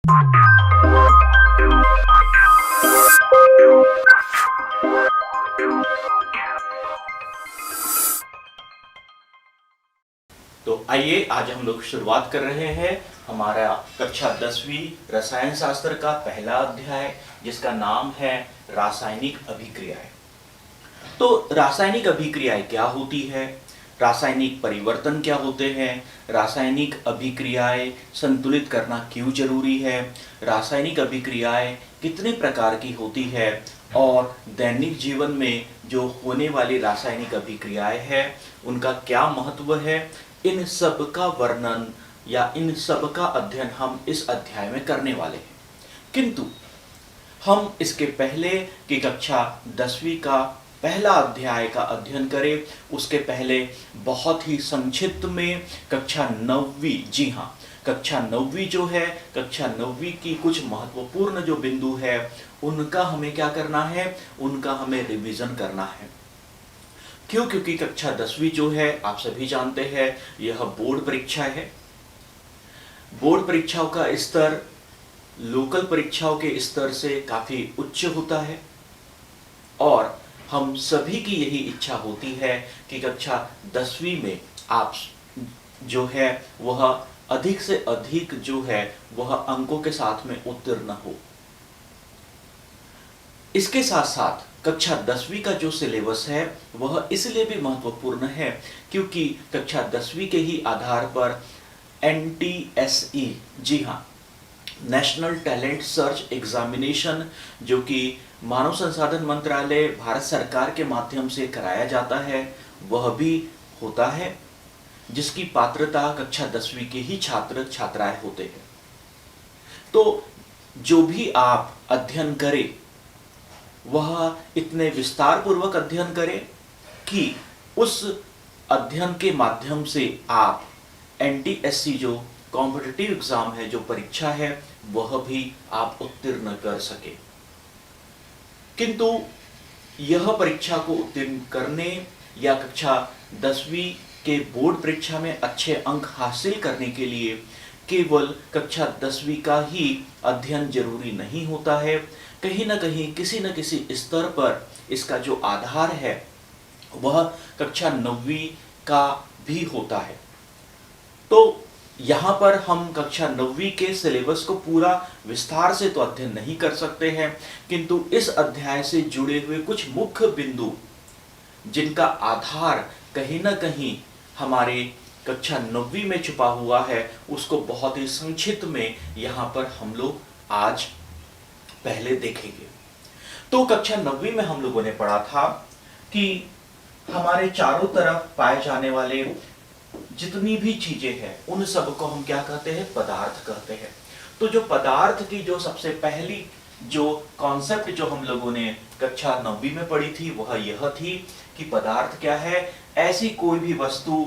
तो आइए आज हम लोग शुरुआत कर रहे हैं हमारा कक्षा 10वीं रसायन शास्त्र का पहला अध्याय, जिसका नाम है रासायनिक अभिक्रियाएं। तो रासायनिक अभिक्रियाएं क्या होती है, रासायनिक परिवर्तन क्या होते हैं, रासायनिक अभिक्रियाएं संतुलित करना क्यों जरूरी है, रासायनिक अभिक्रियाएं कितने प्रकार की होती है और दैनिक जीवन में जो होने वाली रासायनिक अभिक्रियाएं हैं उनका क्या महत्व है, इन सब का वर्णन या इन सब का अध्ययन हम इस अध्याय में करने वाले हैं। किंतु हम इसके पहले कि कक्षा 10वीं का पहला अध्याय का अध्ययन करें, उसके पहले बहुत ही संक्षिप्त में कक्षा 9वीं, जी हाँ, कक्षा 9वीं जो है, कक्षा 9वीं की कुछ महत्वपूर्ण जो बिंदु है उनका हमें क्या करना है, उनका हमें रिवीजन करना है। क्यों? क्योंकि कक्षा 10वीं जो है आप सभी जानते हैं यह बोर्ड परीक्षा है। बोर्ड परीक्षाओं का स्तर लोकल परीक्षाओं के स्तर से काफी उच्च होता है और हम सभी की यही इच्छा होती है कि कक्षा 10वीं में आप जो है वह अधिक से अधिक जो है वह अंकों के साथ में उत्तीर्ण हो। इसके साथ साथ कक्षा 10वीं का जो सिलेबस है वह इसलिए भी महत्वपूर्ण है क्योंकि कक्षा 10वीं के ही आधार पर NTSE, जी हाँ, नेशनल टैलेंट सर्च एग्जामिनेशन, जो कि मानव संसाधन मंत्रालय भारत सरकार के माध्यम से कराया जाता है, वह भी होता है, जिसकी पात्रता कक्षा 10वीं के ही छात्र छात्राएं होते हैं। तो जो भी आप अध्ययन करें वह इतने विस्तार पूर्वक अध्ययन करें कि उस अध्ययन के माध्यम से आप NTSC जो कॉम्पिटिटिव एग्जाम है, जो परीक्षा है, वह भी आप उत्तीर्ण कर सके। किंतु यह परीक्षा को उत्तीर्ण करने या कक्षा 10वीं के बोर्ड परीक्षा में अच्छे अंक हासिल करने के लिए केवल कक्षा 10वीं का ही अध्ययन जरूरी नहीं होता है। कहीं ना कहीं किसी न किसी स्तर पर इसका जो आधार है वह कक्षा 9वीं का भी होता है। तो यहाँ पर हम कक्षा 9वीं के सिलेबस को पूरा विस्तार से तो अध्ययन नहीं कर सकते हैं, किंतु इस अध्याय से जुड़े हुए कुछ मुख्य बिंदु जिनका आधार कहीं ना कहीं हमारे कक्षा 9वीं में छुपा हुआ है, उसको बहुत ही संक्षिप्त में यहाँ पर हम लोग आज पहले देखेंगे। तो कक्षा 9वीं में हम लोगों ने पढ़ा था कि हमारे चारों तरफ पाए जाने वाले जितनी भी चीजें हैं उन सब को हम क्या कहते हैं, पदार्थ कहते हैं। तो जो पदार्थ की जो सबसे पहली जो कॉन्सेप्ट जो हम लोगों ने कक्षा 9वीं में पढ़ी थी वह यह थी कि पदार्थ क्या है, ऐसी कोई भी वस्तु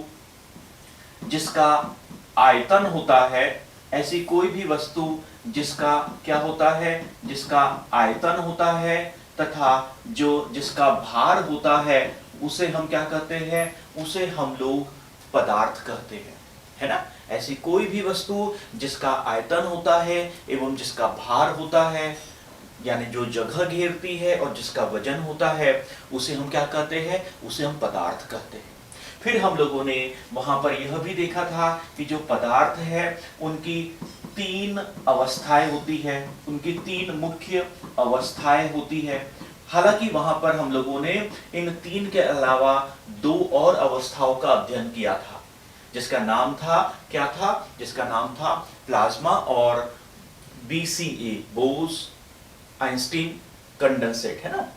जिसका आयतन होता है, ऐसी कोई भी वस्तु जिसका क्या होता है, जिसका आयतन होता है तथा जो जिसका भार होता है, उसे हम क्या कहते हैं, उसे हम लोग पदार्थ कहते हैं, है ना। ऐसी कोई भी वस्तु जिसका आयतन होता है एवं जिसका भार होता है, यानी जो जगह घेरती है और जिसका वजन होता है, उसे हम क्या कहते हैं, उसे हम पदार्थ कहते हैं। फिर हम लोगों ने वहां पर यह भी देखा था कि जो पदार्थ है उनकी 3 अवस्थाएं होती है, उनकी 3 मुख्य अवस्थाएं होती है। हालांकि वहां पर हम लोगों ने इन 3 के अलावा 2 और अवस्थाओं का अध्ययन किया था, जिसका नाम था क्या था, जिसका नाम था प्लाज्मा और BCA, बोस आइंस्टीन कंडेंसेट, है ना।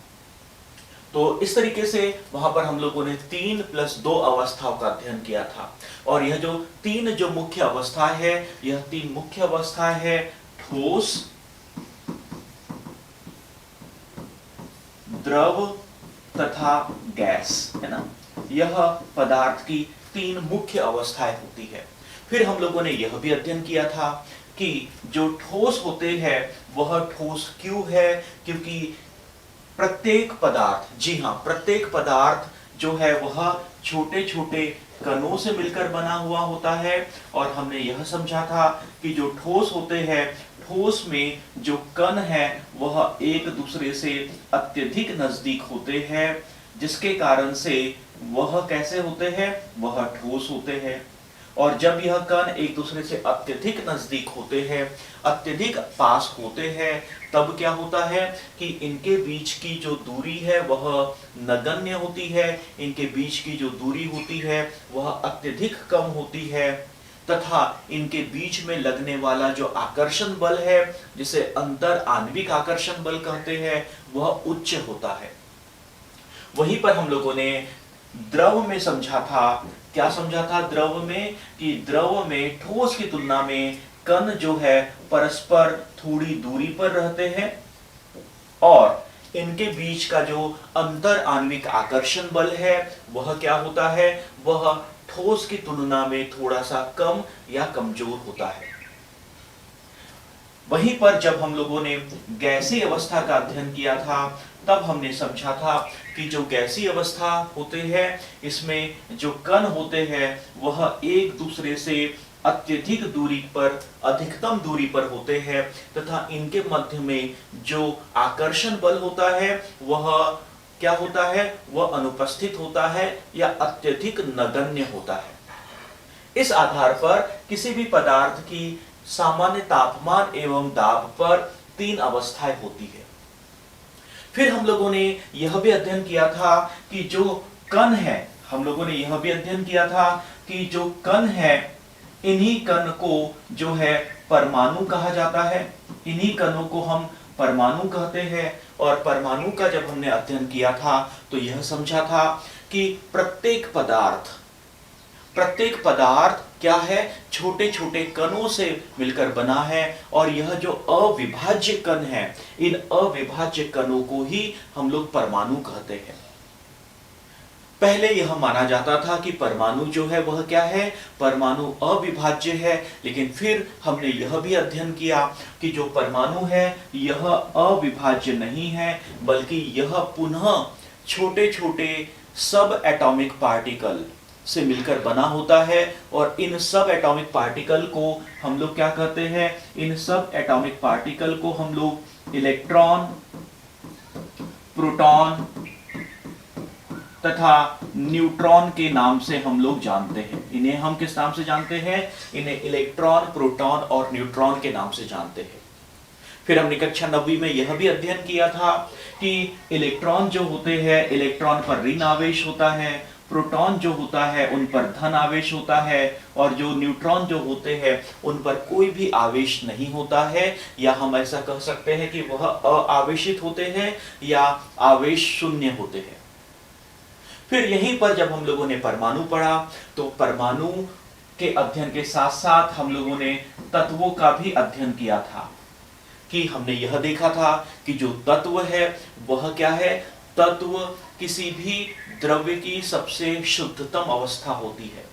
तो इस तरीके से वहां पर हम लोगों ने 3 + 2 अवस्थाओं का अध्ययन किया था। और यह जो 3 जो मुख्य अवस्था है, यह 3 मुख्य अवस्था है ठोस, द्रव तथा गैस, है ना। यह पदार्थ की 3 मुख्य अवस्थाएं होती है। फिर हम लोगों ने यह भी अध्ययन किया था कि जो ठोस होते हैं वह ठोस क्यों है, क्योंकि प्रत्येक पदार्थ, जी हाँ, प्रत्येक पदार्थ जो है वह छोटे छोटे कणों से मिलकर बना हुआ होता है। और हमने यह समझा था कि जो ठोस होते हैं, ठोस में जो कण है वह एक दूसरे से अत्यधिक नजदीक होते हैं, जिसके कारण से वह कैसे होते हैं, वह ठोस होते हैं। और जब यह कण एक दूसरे से अत्यधिक नजदीक होते हैं, अत्यधिक पास होते हैं, तब क्या होता है कि इनके बीच की जो दूरी है वह नगण्य होती है, इनके बीच की जो दूरी होती है वह अत्यधिक कम होती है, तथा इनके बीच में लगने वाला जो आकर्षण बल है, जिसे अंतर आणविक आकर्षण बल कहते हैं, वह उच्च होता है। वहीं पर हम लोगों ने द्रव में समझा था, क्या समझा था द्रव में, कि द्रव में ठोस की तुलना में कण जो है परस्पर थोड़ी दूरी पर रहते हैं, और इनके बीच का जो अंतर आणविक आकर्षण बल है वह क्या होता है, वह ठोस की तुलना में थोड़ा सा कम या कमजोर होता है। वहीं पर जब हम लोगों ने गैसीय अवस्था का अध्ययन किया था, तब हमने समझा था कि जो गैसीय अवस्था होते हैं, इसमें जो कण होते हैं वह एक दूसरे से अत्यधिक दूरी पर, अधिकतम दूरी पर होते हैं, तथा इनके मध्य में जो आकर्षण बल होता है वह क्या होता है, वह अनुपस्थित होता है या अत्यधिक नगण्य होता है। इस आधार पर किसी भी पदार्थ की सामान्य तापमान एवं दाब पर 3 अवस्थाएं होती है। फिर हम लोगों ने यह भी अध्ययन किया था कि जो कण है, हम लोगों ने यह भी अध्ययन किया था कि जो कण है, इन्हीं कण को जो है परमाणु कहा जाता है, इन्हीं कणों को हम परमाणु कहते हैं। और परमाणु का जब हमने अध्ययन किया था तो यह समझा था कि प्रत्येक पदार्थ क्या है, छोटे छोटे कणों से मिलकर बना है, और यह जो अविभाज्य कण है, इन अविभाज्य कणों को ही हम लोग परमाणु कहते हैं। पहले यह माना जाता था कि परमाणु जो है वह क्या है, परमाणु अविभाज्य है, लेकिन फिर हमने यह भी अध्ययन किया कि जो परमाणु है यह अविभाज्य नहीं है, बल्कि यह पुनः छोटे छोटे सब एटॉमिक पार्टिकल से मिलकर बना होता है। और इन सब एटॉमिक पार्टिकल को हम लोग क्या कहते हैं, इन सब एटॉमिक पार्टिकल को हम लोग इलेक्ट्रॉन, प्रोटॉन तथा न्यूट्रॉन के नाम से हम लोग जानते हैं। इन्हें हम किस नाम से जानते हैं, इन्हें इलेक्ट्रॉन, प्रोटॉन और न्यूट्रॉन के नाम से जानते हैं। फिर हमने कक्षा 9वीं में यह भी अध्ययन किया था कि इलेक्ट्रॉन जो होते हैं, इलेक्ट्रॉन पर ऋण आवेश होता है, प्रोटॉन जो होता है उन पर धन आवेश होता है, और जो न्यूट्रॉन जो होते हैं उन पर कोई भी आवेश नहीं होता है, या हम ऐसा कह सकते हैं कि वह अआवेशित होते हैं या आवेश शून्य होते हैं। फिर यहीं पर जब हम लोगों ने परमाणु पढ़ा, तो परमाणु के अध्ययन के साथ साथ हम लोगों ने तत्वों का भी अध्ययन किया था, कि हमने यह देखा था कि जो तत्व है वह क्या है, तत्व किसी भी द्रव्य की सबसे शुद्धतम अवस्था होती है।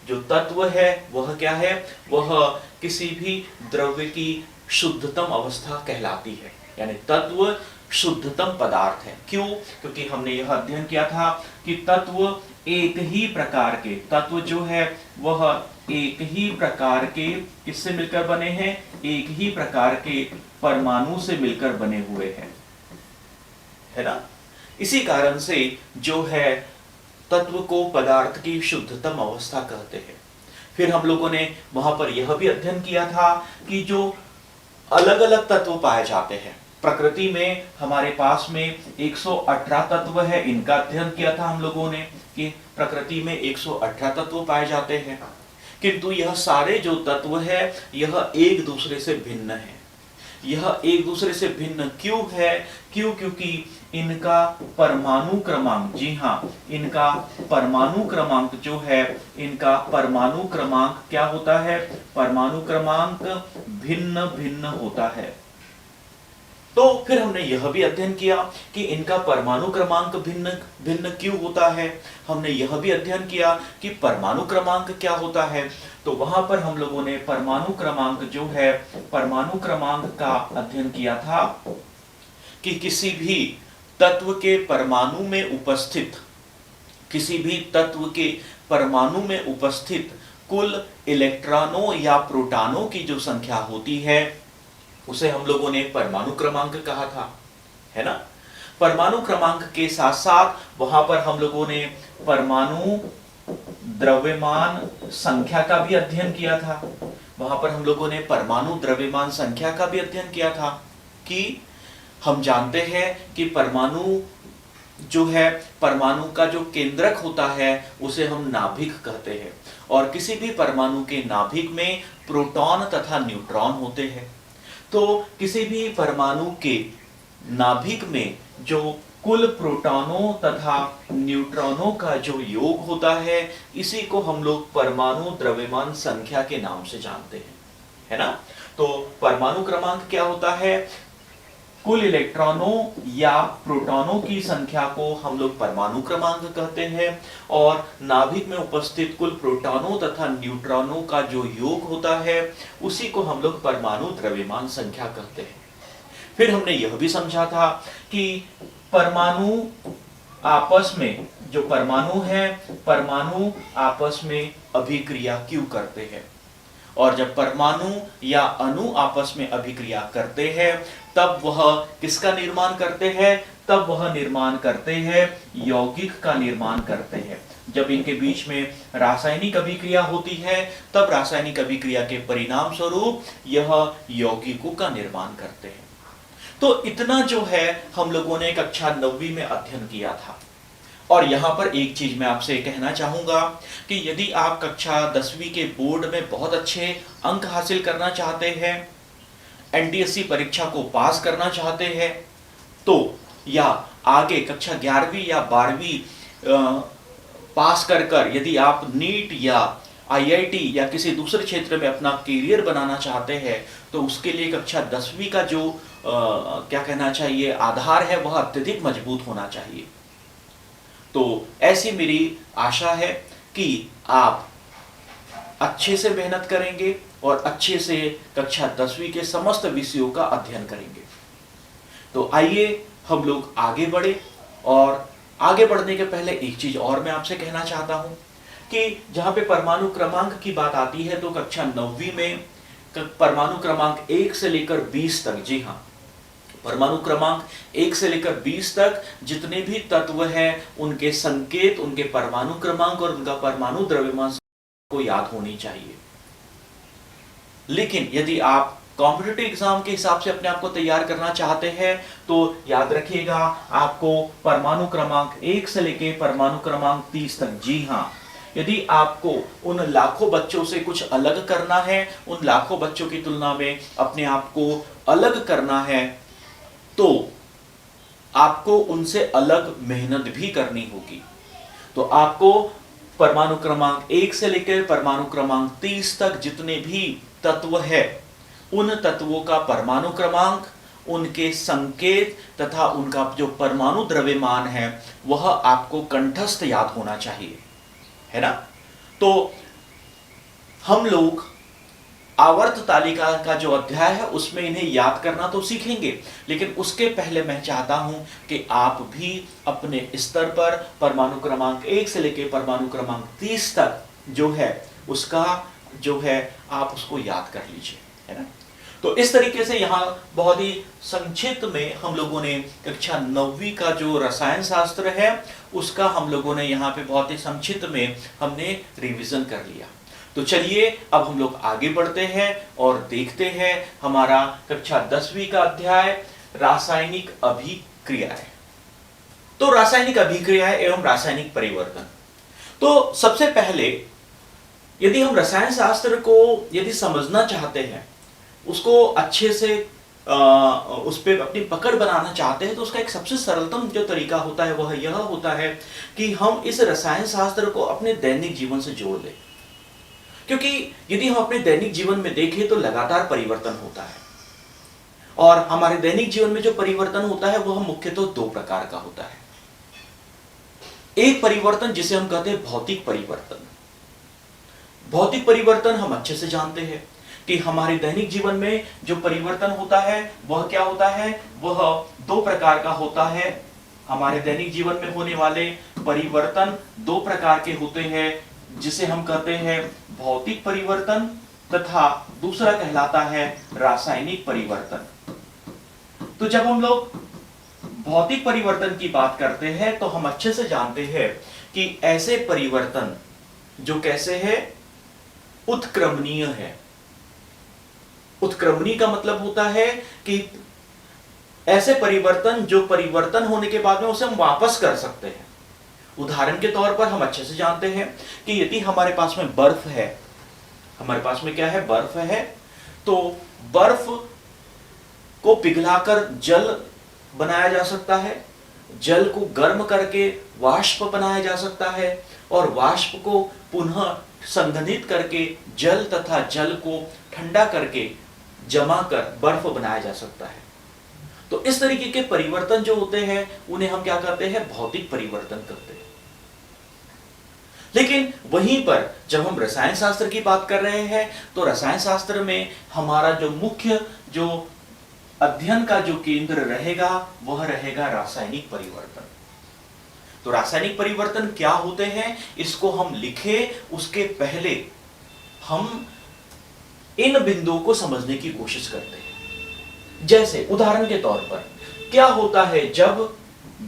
जो तत्व है वह क्या है, वह किसी भी द्रव्य की शुद्धतम अवस्था कहलाती है, यानी तत्व शुद्धतम पदार्थ है। क्यों? क्योंकि हमने यह अध्ययन किया था कि तत्व एक ही प्रकार के, तत्व जो है वह एक ही प्रकार के किससे मिलकर बने हैं, एक ही प्रकार के परमाणु से मिलकर बने हुए हैं, है ना। इसी कारण से जो है तत्व को पदार्थ की शुद्धतम अवस्था कहते हैं। फिर हम लोगों ने वहां पर यह भी अध्ययन किया था कि जो अलग अलग तत्व पाए जाते हैं प्रकृति में, हमारे पास में 118 तत्व है, इनका अध्ययन किया था हम लोगों ने कि प्रकृति में 118 तत्व पाए जाते हैं, किंतु यह सारे जो तत्व है यह एक दूसरे से भिन्न है। यह एक दूसरे से भिन्न क्यों है? क्योंकि इनका परमाणु क्रमांक, जी हाँ, इनका परमाणु क्रमांक जो है, इनका परमाणु क्रमांक क्या होता है, परमाणु क्रमांक भिन्न भिन्न होता है। तो फिर हमने यह भी अध्ययन किया कि इनका परमाणु क्रमांक भिन्न भिन्न क्यों होता है। हमने यह भी अध्ययन किया कि परमाणु क्रमांक क्या होता है। तो वहां पर हम लोगों ने परमाणु क्रमांक जो है, परमाणु क्रमांक का अध्ययन किया था कि किसी भी तत्व के परमाणु में उपस्थित, किसी भी तत्व के परमाणु में उपस्थित कुल इलेक्ट्रॉनों या प्रोटॉनों की जो संख्या होती है उसे हम लोगों ने परमाणु क्रमांक कहा था, है ना। परमाणु क्रमांक के साथ साथ वहां पर हम लोगों ने परमाणु द्रव्यमान संख्या का भी अध्ययन किया था। वहां पर हम लोगों ने परमाणु द्रव्यमान संख्या का भी अध्ययन किया था कि हम जानते हैं कि परमाणु जो है, परमाणु का जो केंद्रक होता है उसे हम नाभिक कहते हैं, और किसी भी परमाणु के नाभिक में प्रोटॉन तथा न्यूट्रॉन होते हैं। तो किसी भी परमाणु के नाभिक में जो कुल प्रोटॉनों तथा न्यूट्रॉनों का जो योग होता है, इसी को हम लोग परमाणु द्रव्यमान संख्या के नाम से जानते हैं, है ना। तो परमाणु क्रमांक क्या होता है? कुल इलेक्ट्रॉनों या प्रोटॉनों की संख्या को हम लोग परमाणु क्रमांक कहते हैं, और नाभिक में उपस्थित कुल प्रोटॉनों तथा न्यूट्रॉनों का जो योग होता है उसी को हम लोग परमाणु द्रव्यमान संख्या कहते हैं। फिर हमने यह भी समझा था कि परमाणु आपस में, जो परमाणु है, परमाणु आपस में अभिक्रिया क्यों करते हैं, और जब परमाणु या अणु आपस में अभिक्रिया करते हैं तब वह किसका निर्माण करते हैं? तब वह निर्माण करते हैं यौगिक का निर्माण करते हैं। जब इनके बीच में रासायनिक अभिक्रिया होती है तब रासायनिक अभिक्रिया के परिणाम स्वरूप यह यौगिकों का निर्माण करते हैं। तो इतना जो है हम लोगों ने कक्षा 9वीं में अध्ययन किया था। और यहां पर एक चीज मैं आपसे कहना चाहूंगा कि यदि आप कक्षा 10वीं के बोर्ड में बहुत अच्छे अंक हासिल करना चाहते हैं, एनटीएससी परीक्षा को पास करना चाहते हैं, तो या आगे कक्षा 11वीं या 12वीं पास कर यदि आप नीट या आईआईटी या किसी दूसरे क्षेत्र में अपना करियर बनाना चाहते हैं, तो उसके लिए कक्षा 10वीं का जो क्या कहना चाहिए आधार है वह अत्यधिक मजबूत होना चाहिए। तो ऐसी मेरी आशा है कि आप अच्छे से मेहनत करेंगे और अच्छे से कक्षा 10वीं के समस्त विषयों का अध्ययन करेंगे। तो आइए हम लोग आगे बढ़े, और आगे बढ़ने के पहले एक चीज और मैं आपसे कहना चाहता हूं कि जहां पे परमाणु क्रमांक की बात आती है तो कक्षा 9वीं में परमाणु क्रमांक 1 से लेकर 20 तक, जी हाँ, परमाणु क्रमांक 1 से लेकर 20 तक जितने भी तत्व हैं उनके संकेत, उनके परमाणु क्रमांक और उनका परमाणु द्रव्यमान को याद होनी चाहिए। लेकिन यदि आप कॉम्पिटिटिव एग्जाम के हिसाब से अपने आप को तैयार करना चाहते हैं तो याद रखिएगा आपको परमाणु क्रमांक 1 से लेकर परमाणु क्रमांक 30 तक, जी हाँ, यदि आपको उन लाखों बच्चों से कुछ अलग करना है, उन लाखों बच्चों की तुलना में अपने आप को अलग करना है, तो आपको उनसे अलग मेहनत भी करनी होगी। तो आपको परमाणु क्रमांक 1 से लेकर परमाणु क्रमांक 30 तक जितने भी तत्व है उन तत्वों का परमाणु क्रमांक, उनके संकेत तथा उनका जो परमाणु द्रव्यमान है वह आपको कंठस्थ याद होना चाहिए, है ना। तो हम लोग आवर्त तालिका का जो अध्याय है उसमें इन्हें याद करना तो सीखेंगे, लेकिन उसके पहले मैं चाहता हूं कि आप भी अपने स्तर पर परमाणु क्रमांक 1 से लेकर परमाणु क्रमांक 30 तक जो है उसका जो है आप उसको याद कर लीजिए, है ना। तो इस तरीके से यहाँ बहुत ही संक्षिप्त में हम लोगों ने कक्षा 9वीं का जो रसायन शास्त्र है उसका हम लोगों ने यहाँ पे बहुत ही संक्षिप्त में हमने रिवीजन कर लिया। तो चलिए अब हम लोग आगे बढ़ते हैं और देखते हैं हमारा कक्षा 10वीं का अध्याय रासायनिक अभिक्रियाएं। तो रासायनिक अभिक्रियाएं एवं रासायनिक परिवर्तन। तो सबसे पहले यदि हम रसायन शास्त्र को यदि समझना चाहते हैं, उसको अच्छे से उस पर अपनी पकड़ बनाना चाहते हैं, तो उसका एक सबसे सरलतम जो तरीका होता है वह यह होता है कि हम इस रसायन शास्त्र को अपने दैनिक जीवन से जोड़ दें। क्योंकि यदि हम अपने दैनिक जीवन में देखें तो लगातार परिवर्तन होता है, और हमारे दैनिक जीवन में जो परिवर्तन होता है वह मुख्यतः दो प्रकार का होता है। एक परिवर्तन जिसे हम कहते हैं भौतिक परिवर्तन। भौतिक परिवर्तन हम अच्छे से जानते हैं कि हमारे दैनिक जीवन में जो परिवर्तन होता है वह क्या होता है, वह दो प्रकार का होता है। हमारे दैनिक जीवन में होने वाले परिवर्तन दो प्रकार के होते हैं। जिसे हम कहते हैं भौतिक परिवर्तन, तथा दूसरा कहलाता है रासायनिक परिवर्तन। तो जब हम लोग भौतिक परिवर्तन की बात करते हैं तो हम अच्छे से जानते हैं कि ऐसे परिवर्तन जो कैसे है, उत्क्रमणीय है। उत्क्रमणीय का मतलब होता है कि ऐसे परिवर्तन जो परिवर्तन होने के बाद में उसे हम वापस कर सकते हैं। उदाहरण के तौर पर हम अच्छे से जानते हैं कि यदि हमारे पास में बर्फ है, हमारे पास में क्या है, बर्फ है, तो बर्फ को पिघलाकर जल बनाया जा सकता है, जल को गर्म करके वाष्प बनाया जा सकता है, और वाष्प को पुनः संघनित करके जल तथा जल को ठंडा करके जमा कर बर्फ बनाया जा सकता है। तो इस तरीके के परिवर्तन जो होते हैं उन्हें हम क्या कहते हैं, भौतिक परिवर्तन कहते हैं। लेकिन वहीं पर जब हम रसायन शास्त्र की बात कर रहे हैं तो रसायन शास्त्र में हमारा जो मुख्य जो अध्ययन का जो केंद्र रहेगा वह रहेगा रासायनिक परिवर्तन। तो रासायनिक परिवर्तन क्या होते हैं इसको हम लिखे उसके पहले हम इन बिंदुओं को समझने की कोशिश करते हैं। जैसे उदाहरण के तौर पर क्या होता है जब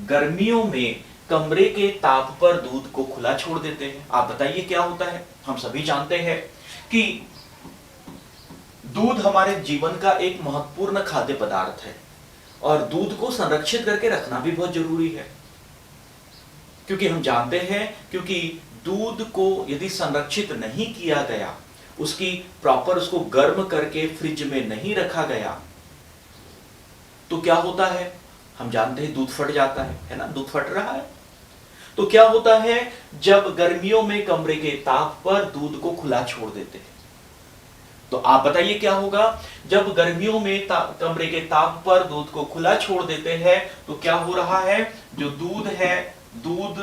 गर्मियों में कमरे के ताप पर दूध को खुला छोड़ देते हैं, आप बताइए क्या होता है। हम सभी जानते हैं कि दूध हमारे जीवन का एक महत्वपूर्ण खाद्य पदार्थ है और दूध को संरक्षित करके रखना भी बहुत जरूरी है, क्योंकि हम जानते हैं क्योंकि दूध को यदि संरक्षित नहीं किया गया, उसकी प्रॉपर उसको गर्म करके फ्रिज में नहीं रखा गया, तो क्या होता है, हम जानते हैं दूध फट जाता है ना, दूध फट रहा है। तो क्या होता है जब गर्मियों में कमरे के ताप पर दूध को खुला छोड़ देते हैं, तो आप बताइए क्या होगा। जब गर्मियों में कमरे के ताप पर दूध को खुला छोड़ देते हैं तो क्या हो रहा है, जो दूध है दूध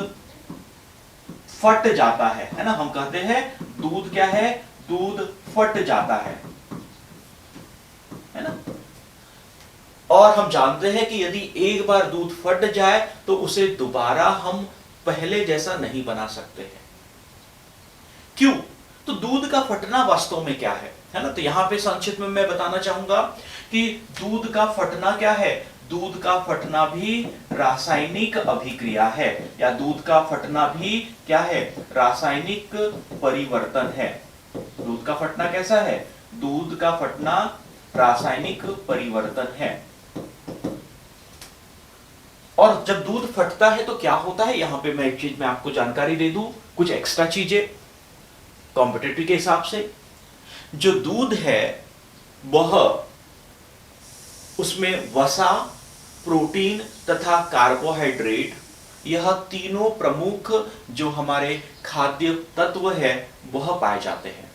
फट जाता है ना। हम कहते हैं दूध क्या है, दूध फट जाता है ना। और हम जानते हैं कि यदि एक बार दूध फट जाए तो उसे दोबारा हम पहले जैसा नहीं बना सकते हैं। क्यों? तो दूध का फटना वास्तव में क्या है ना। तो यहां पे संक्षिप्त में मैं बताना चाहूंगा कि दूध का फटना क्या है। दूध का फटना भी रासायनिक अभिक्रिया है, या दूध का फटना भी क्या है, रासायनिक परिवर्तन है। दूध का फटना कैसा है, दूध का फटना रासायनिक परिवर्तन है। और जब दूध फटता है तो क्या होता है, यहां पे मैं एक चीज में आपको जानकारी दे दूं, कुछ एक्स्ट्रा चीजें कॉम्पिटिटिव के हिसाब से। जो दूध है वह उसमें वसा, प्रोटीन तथा कार्बोहाइड्रेट, यह तीनों प्रमुख जो हमारे खाद्य तत्व है वह पाए जाते हैं।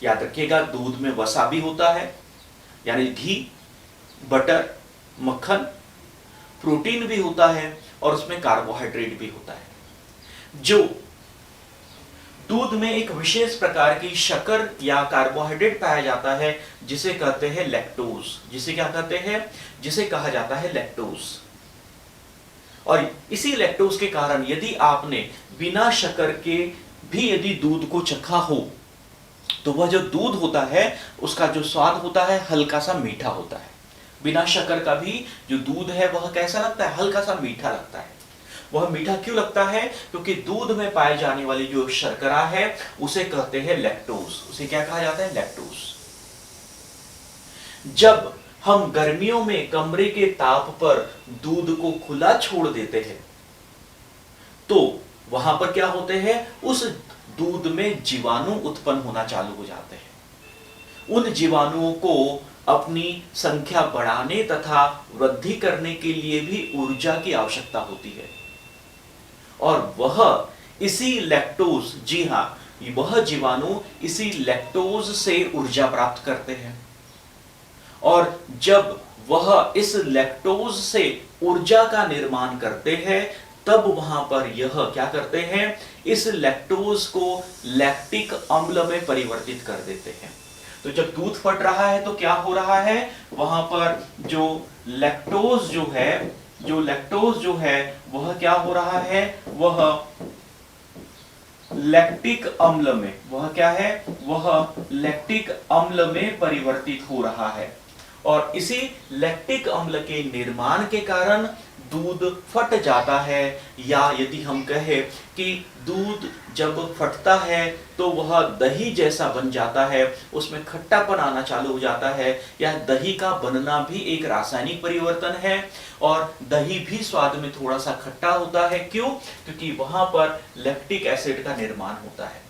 याद रखिएगा दूध में वसा भी होता है यानी घी, बटर, मक्खन, प्रोटीन भी होता है और उसमें कार्बोहाइड्रेट भी होता है। जो दूध में एक विशेष प्रकार की शक्कर या कार्बोहाइड्रेट पाया जाता है जिसे कहते हैं लैक्टोज। जिसे क्या कहते हैं, जिसे कहा जाता है लैक्टोज। और इसी लैक्टोज के कारण यदि आपने बिना शक्कर के भी यदि दूध को चखा हो तो वह जो दूध होता है उसका जो स्वाद होता है हल्का सा मीठा होता है। बिना शक्कर का भी जो दूध है वह कैसा लगता है, हल्का सा मीठा लगता है। वह मीठा क्यों लगता है, क्योंकि दूध में पाए जाने वाली जो शर्करा है उसे कहते हैं लैक्टोज। उसे क्या कहा जाता है, लैक्टोज। जब हम गर्मियों में कमरे के ताप पर दूध को खुला छोड़ देते हैं तो वहां पर क्या होते हैं, उस दूध में जीवाणु उत्पन्न होना चालू हो जाते हैं। उन जीवाणुओं को अपनी संख्या बढ़ाने तथा वृद्धि करने के लिए भी ऊर्जा की आवश्यकता होती है, और वह इसी लैक्टोज, जी हां, वह जीवाणु इसी लैक्टोज से ऊर्जा प्राप्त करते हैं। और जब वह इस लैक्टोज से ऊर्जा का निर्माण करते हैं तब वहां पर यह क्या करते हैं, इस लैक्टोज को लैक्टिक अम्ल में परिवर्तित कर देते हैं। तो जब दूध फट रहा है तो क्या हो रहा है, वहां पर जो लैक्टोज जो है वह क्या हो रहा है, वह लैक्टिक अम्ल में, वह क्या है, वह लैक्टिक अम्ल में परिवर्तित हो रहा है। और इसी लैक्टिक अम्ल के निर्माण के कारण दूध फट जाता है, या यदि हम कहें कि दूध जब फटता है तो वह दही जैसा बन जाता है, उसमें खट्टापन आना चालू हो जाता है। यह दही का बनना भी एक रासायनिक परिवर्तन है, और दही भी स्वाद में थोड़ा सा खट्टा होता है। क्यों? क्योंकि वहां पर लैक्टिक एसिड का निर्माण होता है।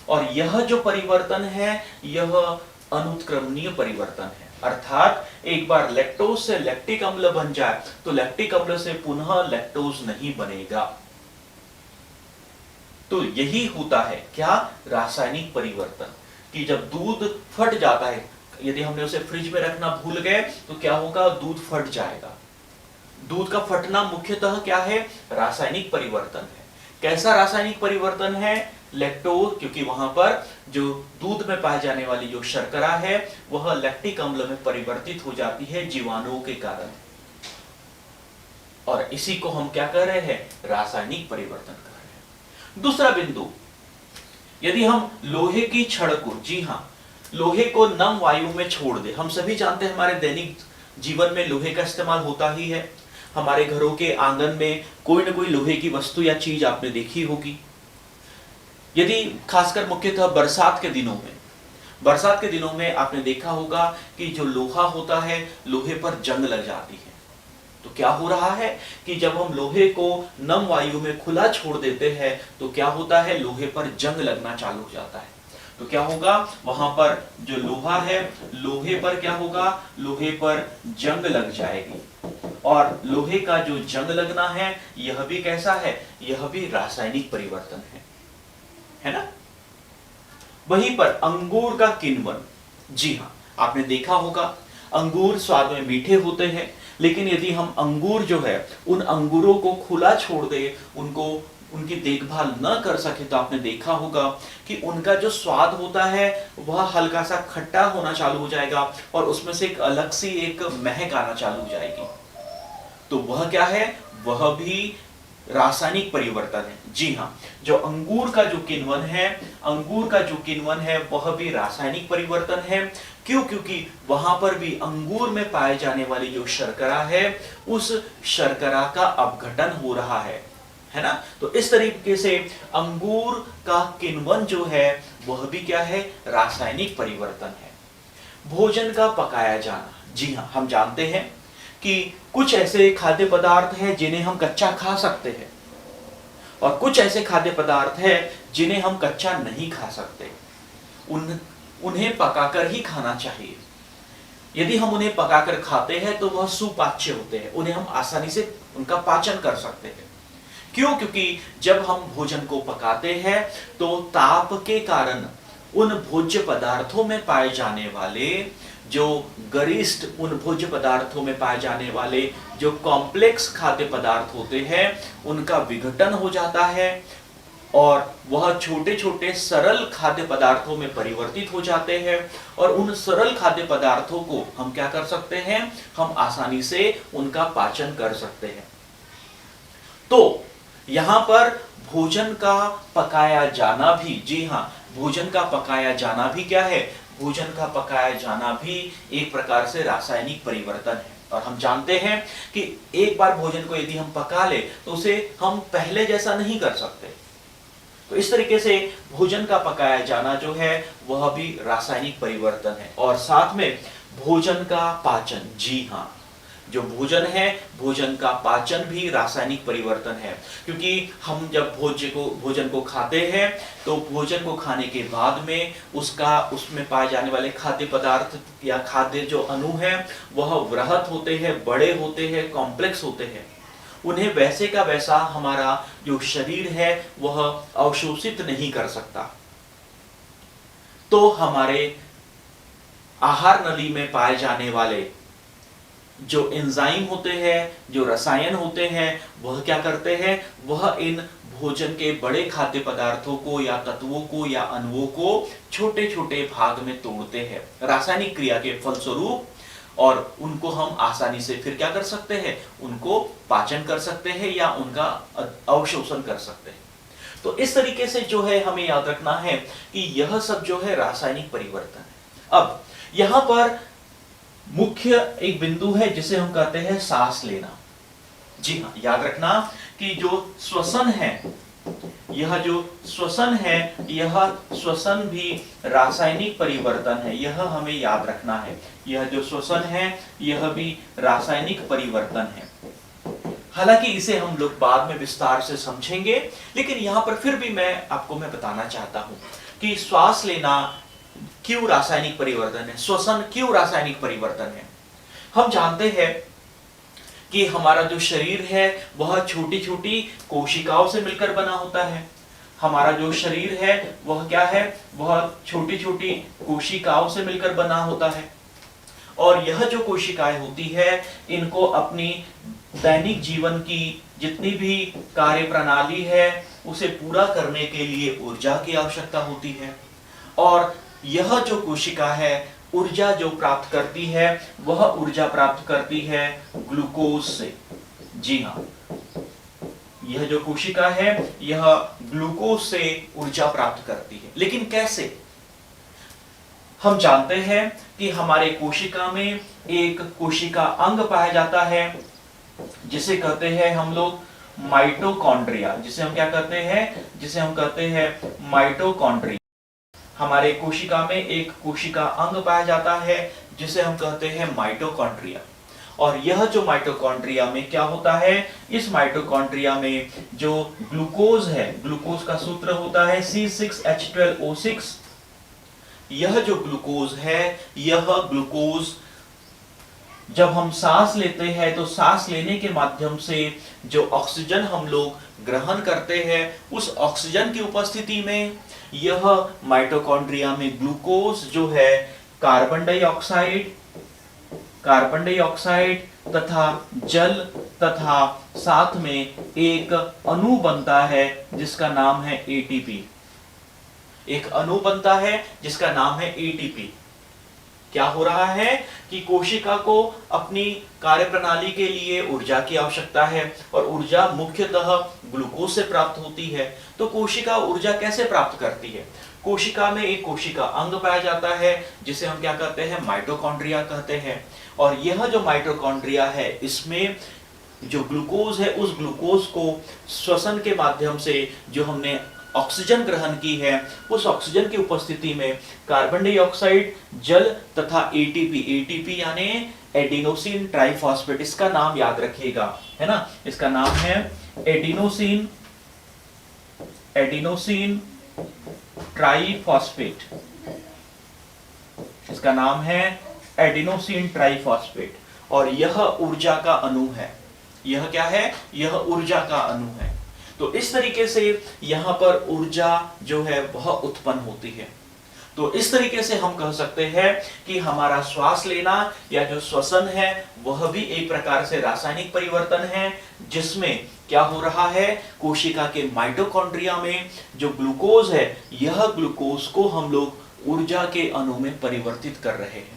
और यह जो परिवर्तन है, यह अनुत्क्रमणीय परिवर्तन है। अर्थात एक बार लैक्टोज से लैक्टिक अम्ल बन जाए तो लैक्टिक अम्ल से पुनः लैक्टोज नहीं बनेगा। तो यही होता है क्या, रासायनिक परिवर्तन, कि जब दूध फट जाता है, यदि हमने उसे फ्रिज में रखना भूल गए तो क्या होगा, दूध फट जाएगा। दूध का फटना मुख्यतः क्या है, रासायनिक परिवर्तन है। कैसा रासायनिक परिवर्तन है, लैक्टोज, क्योंकि वहां पर जो दूध में पाए जाने वाली जो शर्करा है वह लैक्टिक अम्ल में परिवर्तित हो जाती है जीवाणुओं के कारण, और इसी को हम क्या कह रहे हैं, रासायनिक परिवर्तन कह रहे हैं। दूसरा बिंदु, यदि हम लोहे की छड़ को, जी हां, लोहे को नम वायु में छोड़ दे। हम सभी जानते हैं हमारे दैनिक जीवन में लोहे का इस्तेमाल होता ही है। हमारे घरों के आंगन में कोई ना कोई लोहे की वस्तु या चीज आपने देखी होगी। यदि खासकर मुख्यतः बरसात के दिनों में आपने देखा होगा कि जो लोहा होता है, लोहे पर जंग लग जाती है। तो क्या हो रहा है कि जब हम लोहे को नम वायु में खुला छोड़ देते हैं तो क्या होता है, लोहे पर जंग लगना चालू हो जाता है। तो क्या होगा, वहां पर जो लोहा है, लोहे पर क्या होगा, लोहे पर जंग लग जाएगी। और लोहे का जो जंग लगना है, यह भी कैसा है, यह भी रासायनिक परिवर्तन है ना। वहीं पर अंगूर का किण्वन, जी हां, आपने देखा होगा अंगूर स्वाद में मीठे होते हैं, लेकिन यदि हम अंगूर जो है, उन अंगूरों को खुला छोड़ दे, उनकी देखभाल न कर सके, तो आपने देखा होगा कि उनका जो स्वाद होता है वह हल्का सा खट्टा होना चालू हो जाएगा, और उसमें से एक अलग सी एक महक आना चालू हो जाएगी। तो वह क्या है, वह भी रासायनिक परिवर्तन है। जी हां, जो अंगूर का जो किण्वन है वह भी रासायनिक परिवर्तन है। क्यों? क्योंकि वहां पर भी अंगूर में पाए जाने वाली जो शर्करा है, उस शर्करा का अपघटन हो रहा है ना। तो इस तरीके से अंगूर का किण्वन जो है वह भी क्या है, रासायनिक परिवर्तन है। भोजन का पकाया जाना, जी हां, हम जानते हैं कि कुछ ऐसे खाद्य पदार्थ हैं जिन्हें हम कच्चा खा सकते हैं, और कुछ ऐसे खाद्य पदार्थ हैं जिन्हें हम कच्चा नहीं खा सकते। उन्हें पकाकर ही खाना चाहिए। यदि हम उन्हें पकाकर खाते हैं तो वह सुपाच्य होते हैं, उन्हें हम आसानी से उनका पाचन कर सकते हैं। क्यों? क्योंकि जब हम भोजन को पकाते हैं तो ताप के कारण उन भोज्य पदार्थों में पाए जाने वाले जो गरिष्ठ, उन भोज्य पदार्थों में पाए जाने वाले जो कॉम्प्लेक्स खाद्य पदार्थ होते हैं, उनका विघटन हो जाता है, और वह छोटे छोटे सरल खाद्य पदार्थों में परिवर्तित हो जाते हैं। और उन सरल खाद्य पदार्थों को हम क्या कर सकते हैं, हम आसानी से उनका पाचन कर सकते हैं। तो यहां पर भोजन का पकाया जाना भी, जी हां, भोजन का पकाया जाना भी क्या है, भोजन का पकाया जाना भी एक प्रकार से रासायनिक परिवर्तन है। और हम जानते हैं कि एक बार भोजन को यदि हम पका ले तो उसे हम पहले जैसा नहीं कर सकते। तो इस तरीके से भोजन का पकाया जाना जो है वह भी रासायनिक परिवर्तन है। और साथ में भोजन का पाचन, जी हां, जो भोजन है, भोजन का पाचन भी रासायनिक परिवर्तन है। क्योंकि हम जब भोजन को खाते हैं तो भोजन को खाने के बाद में उसमें पाए जाने वाले खाद्य पदार्थ या खाद्य जो अणु है वह वृहत होते हैं, बड़े होते हैं, कॉम्प्लेक्स होते हैं। उन्हें वैसे का वैसा हमारा जो शरीर है वह अवशोषित नहीं कर सकता। तो हमारे आहार नली में पाए जाने वाले जो एंजाइम होते हैं, जो रसायन होते हैं, वह क्या करते हैं, वह इन भोजन के बड़े खाद्य पदार्थों को या तत्वों को या अणुओं को छोटे छोटे भाग में तोड़ते हैं रासायनिक क्रिया के फलस्वरूप, और उनको हम आसानी से फिर क्या कर सकते हैं, उनको पाचन कर सकते हैं या उनका अवशोषण कर सकते हैं। तो इस तरीके से जो है हमें याद रखना है कि यह सब जो है रासायनिक परिवर्तन है। अब यहां पर मुख्य एक बिंदु है जिसे हम कहते हैं सांस लेना। जी हाँ, याद रखना कि जो श्वसन है, यह जो श्वसन है, यह श्वसन भी रासायनिक परिवर्तन है, यह हमें याद रखना है। यह जो श्वसन है यह भी रासायनिक परिवर्तन है। हालांकि इसे हम लोग बाद में विस्तार से समझेंगे, लेकिन यहां पर फिर भी मैं आपको बताना चाहता हूं कि श्वास लेना क्यों रासायनिक परिवर्तन है, श्वसन क्यों रासायनिक परिवर्तन है। हम जानते हैं कि हमारा जो शरीर है वह छोटी छोटी कोशिकाओं से मिलकर बना होता है। हमारा जो शरीर है वह क्या है, वह छोटी छोटी कोशिकाओं से मिलकर बना होता है। और यह जो कोशिकाएं होती है, इनको अपनी दैनिक जीवन की जितनी भी कार्य प्रणाली है उसे पूरा करने के लिए ऊर्जा की आवश्यकता होती है। और यह जो कोशिका है ऊर्जा जो प्राप्त करती है, वह ऊर्जा प्राप्त करती है ग्लूकोज से। जी हाँ, यह जो कोशिका है यह ग्लूकोज से ऊर्जा प्राप्त करती है। लेकिन कैसे? हम जानते हैं कि हमारे कोशिका में एक कोशिका अंग पाया जाता है जिसे कहते हैं हम लोग माइटोकॉन्ड्रिया। जिसे हम क्या कहते हैं, जिसे हम कहते हैं माइटोकॉन्ड्रिया। हमारे कोशिका में एक कोशिका अंग पाया जाता है जिसे हम कहते हैं माइटोकॉन्ड्रिया। और यह जो माइटोकॉन्ड्रिया में क्या होता है, इस माइटोकॉन्ड्रिया में जो ग्लूकोज है, ग्लूकोज का सूत्र होता है C6H12O6। यह जो ग्लूकोज है, यह ग्लूकोज जब हम सांस लेते हैं तो सांस लेने के माध्यम से जो ऑक्सीजन हम लोग ग्रहण करते हैं, उस ऑक्सीजन की उपस्थिति में यह माइटोकॉन्ड्रिया में ग्लूकोज जो है कार्बन डाइऑक्साइड तथा जल तथा साथ में एक अणु बनता है जिसका नाम है एटीपी। एक अणु बनता है जिसका नाम है एटीपी। क्या हो रहा है कि कोशिका को अपनी कार्यप्रणाली के लिए ऊर्जा की आवश्यकता है और ऊर्जा मुख्यतः ग्लूकोज से प्राप्त होती है। तो कोशिका ऊर्जा कैसे प्राप्त करती है? कोशिका में एक कोशिका अंग पाया जाता है जिसे हम क्या कहते हैं, माइटोकॉन्ड्रिया कहते हैं। और यह जो माइटोकॉन्ड्रिया है, इसमें जो ग्लूकोज है उस ग्लूकोज को श्वसन के माध्यम से जो हमने ऑक्सीजन ग्रहण की है, उस ऑक्सीजन की उपस्थिति में कार्बन डाइऑक्साइड, जल तथा एटीपी, एटीपी यानी एडिनोसिन ट्राइफॉस्फेट, इसका नाम याद रखिएगा, है ना, इसका नाम है एडिनोसिन ट्राइफॉस्फेट। इसका नाम है एडिनोसिन ट्राइफॉस्फेट। और यह ऊर्जा का अणु है। यह क्या है? यह ऊर्जा का अणु है। तो इस तरीके से यहां पर ऊर्जा जो है वह उत्पन्न होती है। तो इस तरीके से हम कह सकते हैं कि हमारा श्वास लेना या जो श्वसन है वह भी एक प्रकार से रासायनिक परिवर्तन है, जिसमें क्या हो रहा है, कोशिका के माइटोकॉन्ड्रिया में जो ग्लूकोज है, यह ग्लूकोज को हम लोग ऊर्जा के अणु में परिवर्तित कर रहे हैं।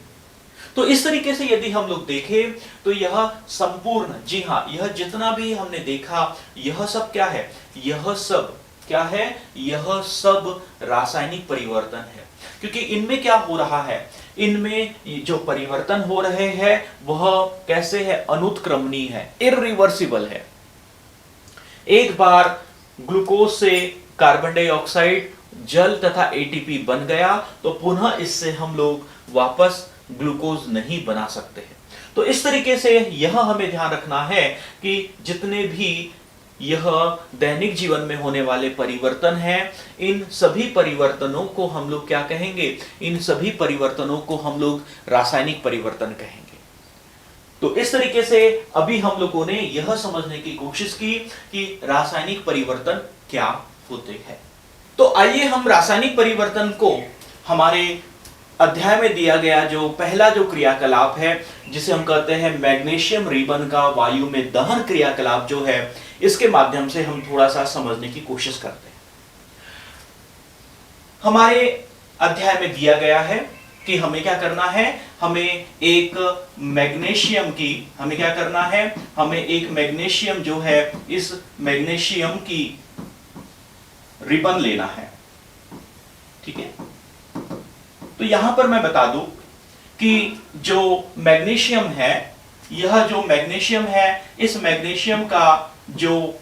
तो इस तरीके से यदि हम लोग देखें तो यह संपूर्ण, जी हाँ, यह जितना भी हमने देखा यह सब क्या है, यह सब क्या है, यह सब रासायनिक परिवर्तन है। क्योंकि इनमें क्या हो रहा है, इनमें जो परिवर्तन हो रहे हैं वह कैसे है, अनुत्क्रमणीय है, इरिवर्सिबल है। एक बार ग्लूकोज से कार्बन डाइऑक्साइड, जल तथा एटीपी बन गया तो पुनः इससे हम लोग वापस ग्लूकोज नहीं बना सकते हैं। तो इस तरीके से यह हमें ध्यान रखना है कि जितने भी यह दैनिक जीवन में होने वाले परिवर्तन हैं, इन सभी परिवर्तनों को हम लोग क्या कहेंगे, इन सभी परिवर्तनों को हम लोग रासायनिक परिवर्तन कहेंगे। तो इस तरीके से अभी हम लोगों ने यह समझने की कोशिश की कि रासायनिक परिवर्तन क्या होते हैं। तो आइए हम रासायनिक परिवर्तन को हमारे अध्याय में दिया गया जो पहला जो क्रियाकलाप है, जिसे हम कहते हैं मैग्नीशियम रिबन का वायु में दहन क्रियाकलाप जो है, इसके माध्यम से हम थोड़ा सा समझने की कोशिश करते हैं। हमारे अध्याय में दिया गया है कि हमें क्या करना है, हमें एक मैग्नीशियम की, हमें क्या करना है, हमें एक मैग्नीशियम जो है, इस मैग्नीशियम की रिबन लेना है, ठीक है। तो यहां पर मैं बता दूं कि जो मैग्नीशियम है, यह जो मैग्नीशियम है, इस मैग्नीशियम का जो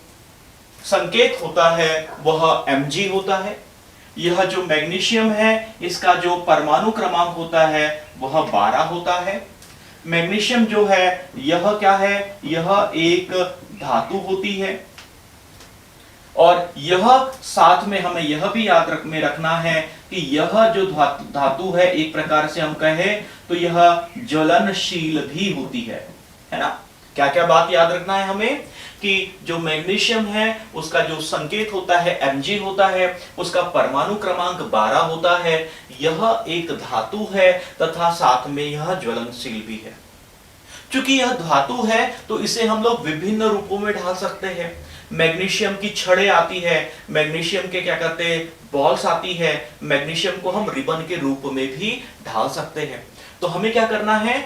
संकेत होता है वह Mg होता है। यह जो मैग्नीशियम है, इसका जो परमाणु क्रमांक होता है वह 12 होता है। मैग्नीशियम जो है यह क्या है, यह एक धातु होती है। और यह साथ में हमें यह भी याद रखना है कि यह जो धातु है, एक प्रकार से हम कहें तो यह ज्वलनशील भी होती है ना। क्या क्या बात याद रखना है हमें कि जो मैग्नीशियम है उसका जो संकेत होता है Mg होता है, उसका परमाणु क्रमांक 12 होता है, यह एक धातु है तथा साथ में यह ज्वलनशील भी है। चूंकि यह धातु है तो इसे हम लोग विभिन्न रूपों में ढाल सकते हैं। मैग्नीशियम की छड़ें आती है, मैग्नीशियम के क्या कहते हैं बॉल्स आती है, मैग्नीशियम को हम रिबन के रूप में भी ढाल सकते हैं। तो हमें क्या करना है,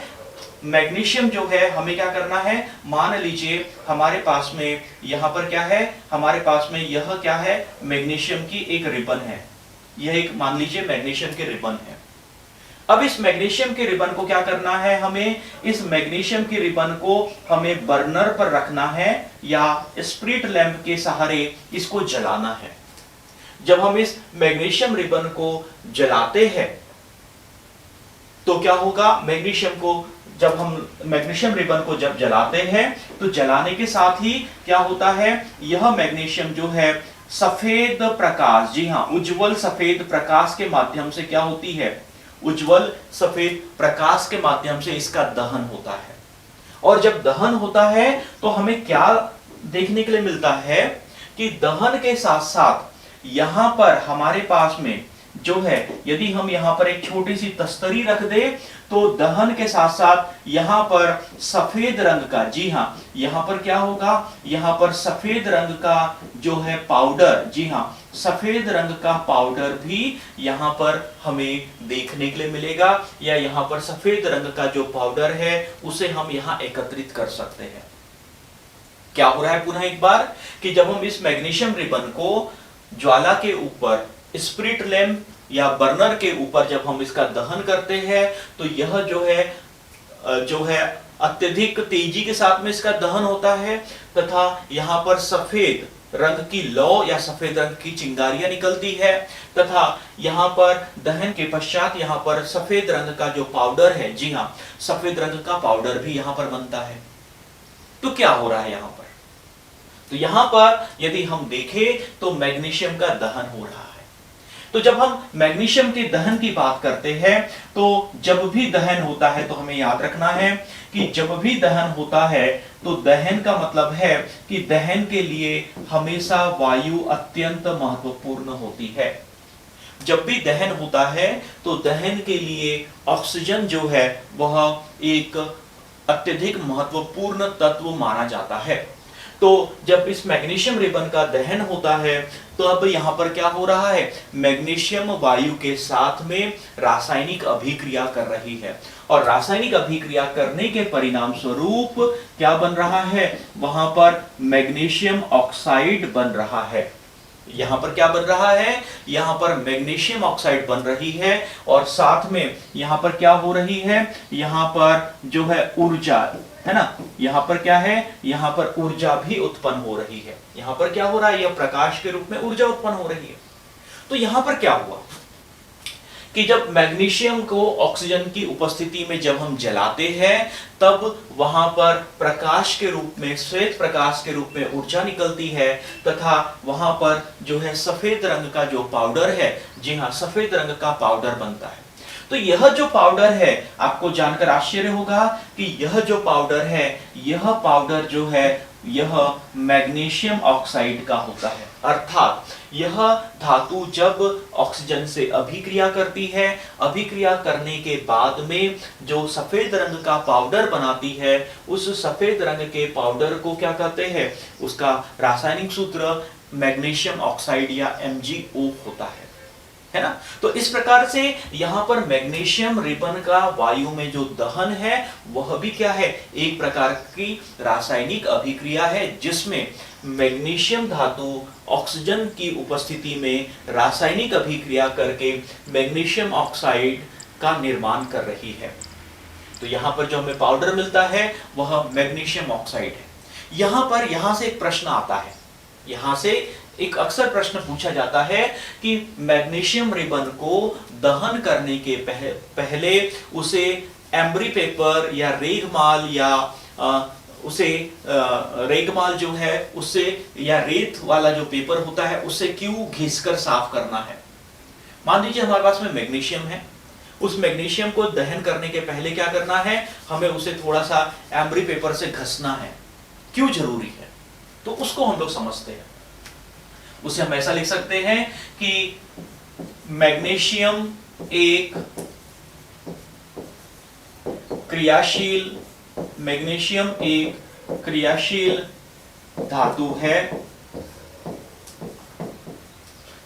मैग्नीशियम जो है हमें क्या करना है, मान लीजिए हमारे पास में यहां पर क्या है, हमारे पास में यह क्या है, मैग्नीशियम की एक रिबन है। यह एक मान लीजिए मैग्नीशियम की रिबन है। अब इस मैग्नीशियम के रिबन को क्या करना है, हमें इस मैग्नीशियम की रिबन को हमें बर्नर पर रखना है या स्प्रिट लैंप के सहारे इसको जलाना है। जब हम इस मैग्नीशियम रिबन को जलाते हैं तो क्या होगा, मैग्नीशियम को जब हम मैग्नीशियम रिबन को जब जलाते हैं तो जलाने के साथ ही क्या होता है, यह मैग्नीशियम जो है सफेद प्रकाश, जी हां, उज्जवल सफेद प्रकाश के माध्यम से क्या होती है, उज्जवल सफेद प्रकाश के माध्यम से इसका दहन होता है। और जब दहन होता है तो हमें क्या देखने के लिए मिलता है कि दहन के साथ साथ यहां पर हमारे पास में जो है, यदि हम यहां पर एक छोटी सी तस्तरी रख दे तो दहन के साथ साथ यहां पर सफेद रंग का, जी हां, यहां पर क्या होगा, यहां पर सफेद रंग का जो है पाउडर, जी हां, सफेद रंग का पाउडर भी यहां पर हमें देखने के लिए मिलेगा, या यहां पर सफेद रंग का जो पाउडर है उसे हम यहां एकत्रित कर सकते हैं। क्या हो रहा है पुनः एक बार कि जब हम इस मैग्नीशियम रिबन को ज्वाला के ऊपर, स्प्रिट लैंप या बर्नर के ऊपर जब हम इसका दहन करते हैं तो यह जो है अत्यधिक तेजी के साथ में इसका दहन होता है तथा यहां पर सफेद रंग की लौ या सफेद रंग की चिंगारियां निकलती है तथा यहां पर दहन के पश्चात यहां पर सफेद रंग का जो पाउडर है, जी हां, सफेद रंग का पाउडर भी यहां पर बनता है। तो क्या हो रहा है यहां पर, तो यहां पर यदि हम देखें तो मैग्नीशियम का दहन हो रहा है। तो जब हम मैग्नीशियम के दहन की बात करते हैं तो जब भी दहन होता है तो हमें याद रखना है कि जब भी दहन होता है तो दहन का मतलब है कि दहन के लिए हमेशा वायु अत्यंत महत्वपूर्ण होती है। जब भी दहन होता है तो दहन के लिए ऑक्सीजन जो है वह एक अत्यधिक महत्वपूर्ण तत्व माना जाता है। तो जब इस मैग्नीशियम रिबन का दहन होता है तो अब यहां पर क्या हो रहा है, मैग्नीशियम वायु के साथ में रासायनिक अभिक्रिया कर रही है और रासायनिक अभिक्रिया करने के परिणाम स्वरूप क्या बन रहा है, वहां पर मैग्नीशियम ऑक्साइड बन रहा है। यहां पर क्या बन रहा है, यहां पर मैग्नीशियम ऑक्साइड बन रही है और साथ में यहां पर क्या हो रही है, यहां पर जो है ऊर्जा है ना, यहां पर क्या है, यहां पर ऊर्जा भी उत्पन्न हो रही है। यहां पर क्या हो रहा है, यह प्रकाश के रूप में ऊर्जा उत्पन्न हो रही है। तो यहां पर क्या हुआ कि जब मैग्नीशियम को ऑक्सीजन की उपस्थिति में जब हम जलाते हैं तब वहां पर प्रकाश के रूप में, श्वेत प्रकाश के रूप में ऊर्जा निकलती है तथा वहां पर जो है सफेद रंग का जो पाउडर है, जी हां, सफेद रंग का पाउडर बनता है। तो यह जो पाउडर है, आपको जानकर आश्चर्य होगा कि यह जो पाउडर है, यह पाउडर जो है यह मैग्नीशियम ऑक्साइड का होता है। अर्थात यह धातु जब ऑक्सीजन से अभिक्रिया करती है, अभिक्रिया करने के बाद में जो सफेद रंग का पाउडर बनाती है, उस सफेद रंग के पाउडर को क्या कहते हैं, उसका रासायनिक सूत्र मैग्नीशियम ऑक्साइड या MgO होता है। है ना। तो इस प्रकार से यहां पर मैग्नीशियम रिबन का वायु में जो दहन है वह भी क्या है, एक प्रकार की रासायनिक अभिक्रिया है, जिसमें मैग्नीशियम धातु ऑक्सीजन की उपस्थिति में रासायनिक अभिक्रिया करके मैग्नीशियम ऑक्साइड का निर्माण कर रही है। तो यहां पर जो हमें पाउडर मिलता है वह मैग्नीशियम ऑक्साइड है। यहां से एक प्रश्न आता है, यहां से एक अक्सर प्रश्न पूछा जाता है कि मैग्नीशियम रिबन को दहन करने के पहले उसे एम्बरी पेपर या रेगमाल या उसे रेगमाल जो है उससे या रेत वाला जो पेपर होता है उससे क्यों घिसकर साफ करना है। मान लीजिए हमारे पास में मैग्नीशियम है, उस मैग्नीशियम को दहन करने के पहले क्या करना है, हमें उसे थोड़ा सा एम्बरी पेपर से घसना है। क्यों जरूरी है, तो उसको हम लोग समझते हैं। उसे हम ऐसा लिख सकते हैं कि मैग्नीशियम एक क्रियाशील धातु है।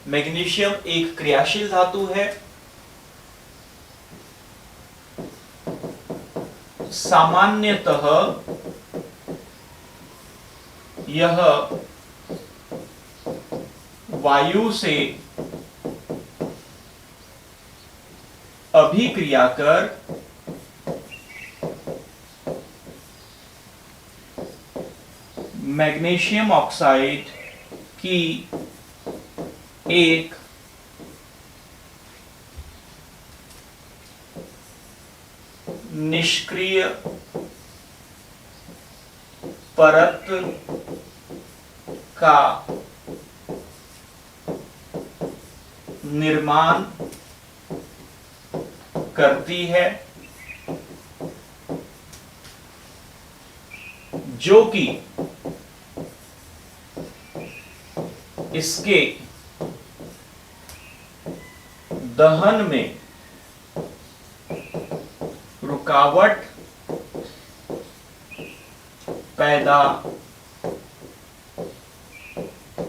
मैग्नीशियम एक क्रियाशील धातु है। सामान्यतः यह वायु से अभिक्रिया कर मैग्नीशियम ऑक्साइड की एक निष्क्रिय परत का निर्माण करती है, जो कि इसके दहन में रुकावट पैदा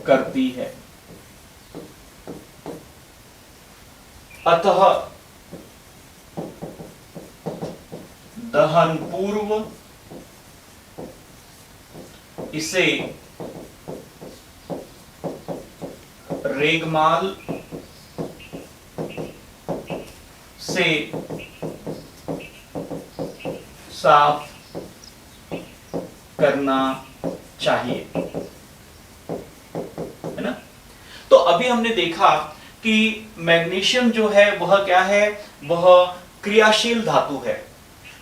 करती है। अतः दहन पूर्व इसे रेगमाल से साफ करना चाहिए, है ना। तो अभी हमने देखा कि मैग्नीशियम जो है वह क्या है, वह क्रियाशील धातु है।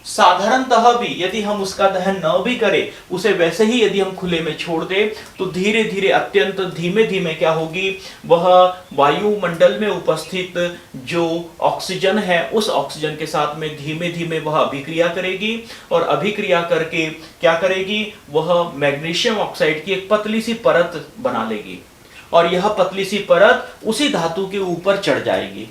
साधारणतः भी यदि हम उसका दहन न भी करें, उसे वैसे ही यदि हम खुले में छोड़ दें तो धीरे धीरे अत्यंत धीमे धीमे क्या होगी, वह वायुमंडल में उपस्थित जो ऑक्सीजन है उस ऑक्सीजन के साथ में धीमे धीमे वह अभिक्रिया करेगी और अभिक्रिया करके क्या करेगी, वह मैग्नीशियम ऑक्साइड की एक पतली सी परत बना लेगी और यह पतली सी परत उसी धातु के ऊपर चढ़ जाएगी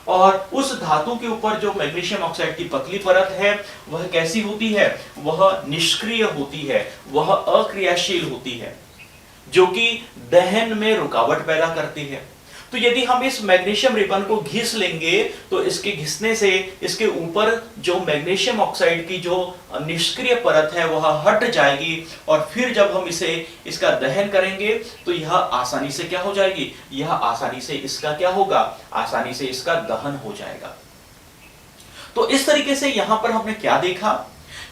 और उस धातु के ऊपर जो मैग्नीशियम ऑक्साइड की पतली परत है वह कैसी होती है, वह निष्क्रिय होती है, वह अक्रियाशील होती है, जो कि दहन में रुकावट पैदा करती है। तो यदि हम इस मैग्नीशियम रिबन को घिस लेंगे तो इसके घिसने से इसके ऊपर जो मैग्नीशियम ऑक्साइड की जो निष्क्रिय परत है वह हट जाएगी और फिर जब हम इसका दहन करेंगे तो यह आसानी से क्या हो जाएगी, यह आसानी से इसका क्या होगा, आसानी से इसका दहन हो जाएगा। तो इस तरीके से यहां पर हमने क्या देखा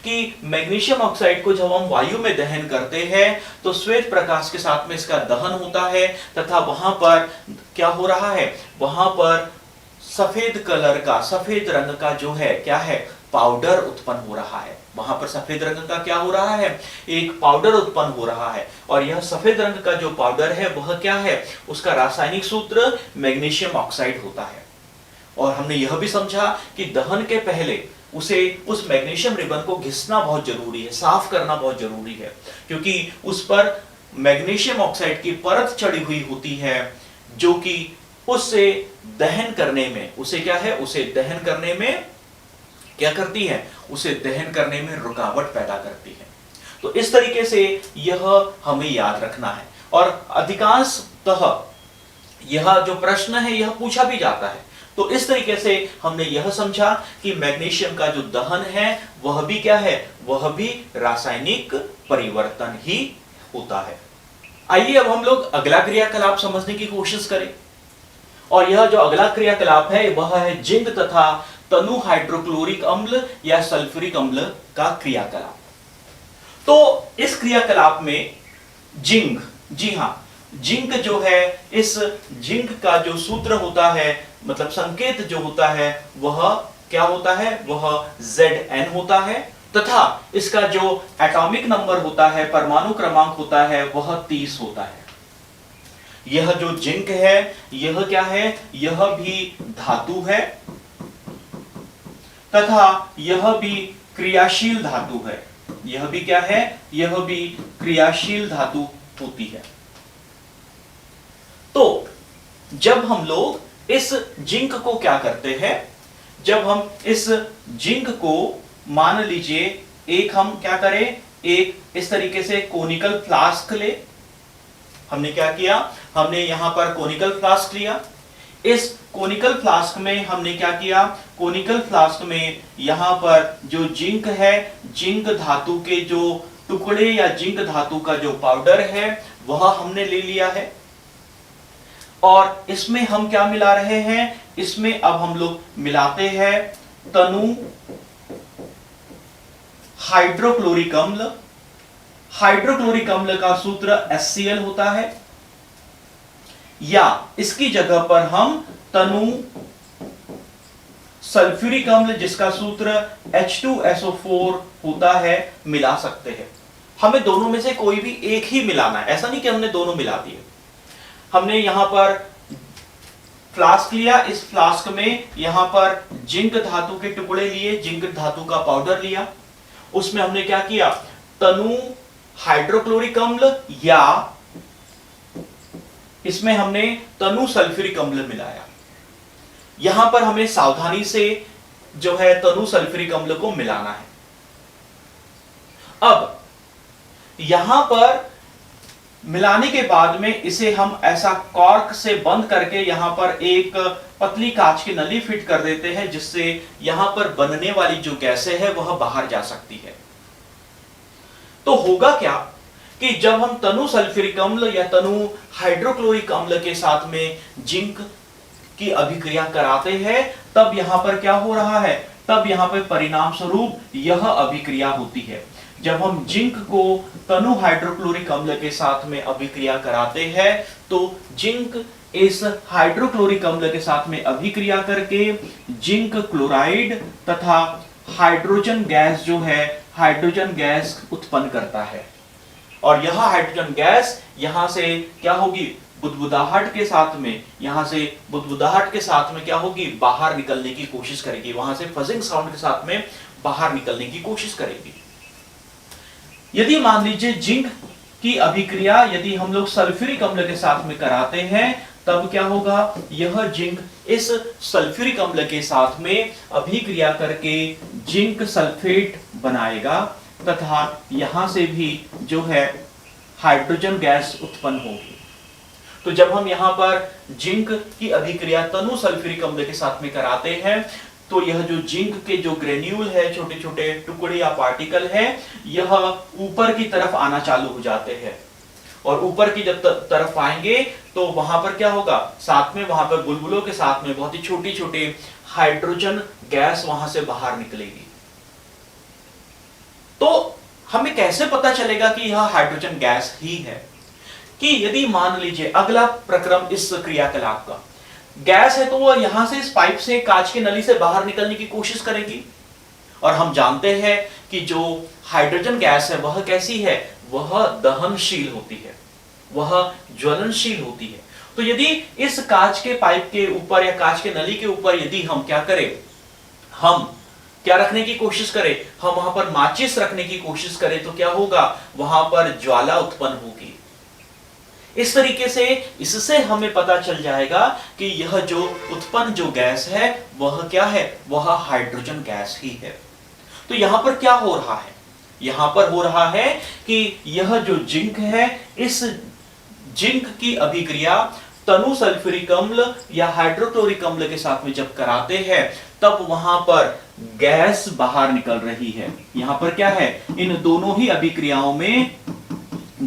कि मैग्नीशियम ऑक्साइड को जब हम वायु में दहन करते हैं तो श्वेत प्रकाश के साथ में इसका दहन होता है तथा वहां पर क्या हो रहा है, वहां पर सफेद कलर का, सफेद रंग का जो है क्या है, पाउडर उत्पन्न हो रहा है। वहां पर सफेद रंग का क्या हो रहा है, एक पाउडर उत्पन्न हो रहा है और यह सफेद रंग का जो पाउडर है वह क्या है, उसका रासायनिक सूत्र मैग्नीशियम ऑक्साइड होता है। और हमने यह भी समझा कि दहन के पहले उस मैग्नीशियम रिबन को घिसना बहुत जरूरी है, साफ करना बहुत जरूरी है, क्योंकि उस पर मैग्नीशियम ऑक्साइड की परत चढ़ी हुई होती है जो कि उसे दहन करने में, उसे क्या है, उसे दहन करने में क्या करती है, उसे दहन करने में रुकावट पैदा करती है। तो इस तरीके से यह हमें याद रखना है और अधिकांशतः यह जो प्रश्न है यह पूछा भी जाता है। तो इस तरीके से हमने यह समझा कि मैग्नीशियम का जो दहन है वह भी क्या है, वह भी रासायनिक परिवर्तन ही होता है। आइए अब हम लोग अगला क्रियाकलाप समझने की कोशिश करें। और यह जो अगला क्रियाकलाप है वह है जिंक तथा तनु हाइड्रोक्लोरिक अम्ल या सल्फ्यूरिक अम्ल का क्रियाकलाप। तो इस क्रियाकलाप में जिंक, जी हां, जिंक जो है, इस जिंक का जो सूत्र होता है, मतलब संकेत जो होता है वह क्या होता है, वह Zn होता है तथा इसका जो एटॉमिक नंबर होता है, परमाणु क्रमांक होता है, वह 30 होता है। यह जो जिंक है यह क्या है, यह भी धातु है तथा यह भी क्रियाशील धातु है। यह भी क्या है, यह भी क्रियाशील धातु होती है। तो जब हम लोग इस जिंक को क्या करते हैं, जब हम इस जिंक को मान लीजिए एक हम क्या करें, एक इस तरीके से कोनिकल फ्लास्क ले। हमने क्या किया, हमने यहां पर कोनिकल फ्लास्क लिया। इस कोनिकल फ्लास्क में हमने क्या किया, कोनिकल फ्लास्क में यहां पर जो जिंक है, जिंक धातु के जो टुकड़े या जिंक धातु का जो पाउडर है वह हमने ले लिया है। और इसमें हम क्या मिला रहे हैं, इसमें अब हम लोग मिलाते हैं तनु हाइड्रोक्लोरिक अम्ल। हाइड्रोक्लोरिक अम्ल का सूत्र HCl होता है, या इसकी जगह पर हम तनु सल्फ्यूरिक अम्ल जिसका सूत्र H2SO4 होता है मिला सकते हैं। हमें दोनों में से कोई भी एक ही मिलाना है, ऐसा नहीं कि हमने दोनों मिला दिए। हमने यहां पर फ्लास्क लिया, इस फ्लास्क में यहां पर जिंक धातु के टुकड़े लिए, जिंक धातु का पाउडर लिया, उसमें हमने क्या किया, तनु हाइड्रोक्लोरिक अम्ल या इसमें हमने तनु सल्फ्यूरिक अम्ल मिलाया। यहां पर हमें सावधानी से जो है तनु सल्फ्यूरिक अम्ल को मिलाना है। अब यहां पर मिलाने के बाद में इसे हम ऐसा कॉर्क से बंद करके यहां पर एक पतली कांच की नली फिट कर देते हैं, जिससे यहां पर बनने वाली जो गैसें है वह बाहर जा सकती है। तो होगा क्या कि जब हम तनु सल्फ्यूरिक अम्ल या तनु हाइड्रोक्लोरिक अम्ल के साथ में जिंक की अभिक्रिया कराते हैं, तब यहां पर क्या हो रहा है, तब यहां पर परिणाम स्वरूप यह अभिक्रिया होती है। जब हम जिंक को तनु हाइड्रोक्लोरिक अम्ल के साथ में अभिक्रिया कराते हैं तो जिंक इस हाइड्रोक्लोरिक अम्ल के साथ में अभिक्रिया करके जिंक क्लोराइड तथा हाइड्रोजन गैस जो है, हाइड्रोजन गैस उत्पन्न करता है। और यह हाइड्रोजन गैस यहां से क्या होगी, बुदबुदाहट के साथ में, यहां से बुदबुदाहट के साथ में क्या होगी, बाहर निकलने की कोशिश करेगी, वहां से फजिंग साउंड के साथ में बाहर निकलने की कोशिश करेगी। यदि मान लीजिए जिंक की अभिक्रिया यदि हम लोग सल्फ्यूरिक अम्ल के साथ में कराते हैं, तब क्या होगा, यह जिंक इस सल्फ्यूरिक अम्ल के साथ में अभिक्रिया करके जिंक सल्फेट बनाएगा तथा यहां से भी जो है हाइड्रोजन गैस उत्पन्न होगी। तो जब हम यहां पर जिंक की अभिक्रिया तनु सल्फ्यूरिक अम्ल के साथ में कराते हैं तो यह जो जिंक के जो ग्रेन्यूल है, छोटे छोटे टुकड़े या पार्टिकल है, यह ऊपर की तरफ आना चालू हो जाते हैं। और ऊपर की जब तरफ आएंगे तो वहां पर क्या होगा, साथ में वहां पर बुलबुलों के साथ में बहुत ही छोटी छोटी हाइड्रोजन गैस वहां से बाहर निकलेगी। तो हमें कैसे पता चलेगा कि यह हाइड्रोजन गैस ही है, कि यदि मान लीजिए अगला प्रक्रम इस क्रियाकलाप का गैस है तो वह यहां से इस पाइप से, कांच की नली से बाहर निकलने की कोशिश करेगी। और हम जानते हैं कि जो हाइड्रोजन गैस है वह कैसी है, वह दहनशील होती है, वह ज्वलनशील होती है। तो यदि इस कांच के पाइप के ऊपर या कांच के नली के ऊपर यदि हम क्या करें, हम क्या रखने की कोशिश करें, हम वहां पर माचिस रखने की कोशिश करें, तो क्या होगा, वहां पर ज्वाला उत्पन्न होगी। इस तरीके से इससे हमें पता चल जाएगा कि यह जो उत्पन्न जो गैस है वह क्या है, वह हाइड्रोजन गैस ही है। तो यहां पर क्या हो रहा है, यहां पर हो रहा है कि यह जो जिंक है, इस जिंक की अभिक्रिया तनु सल्फ्यूरिक अम्ल या हाइड्रोक्लोरिक अम्ल के साथ में जब कराते हैं तब वहां पर गैस बाहर निकल रही है। यहां पर क्या है, इन दोनों ही अभिक्रियाओं में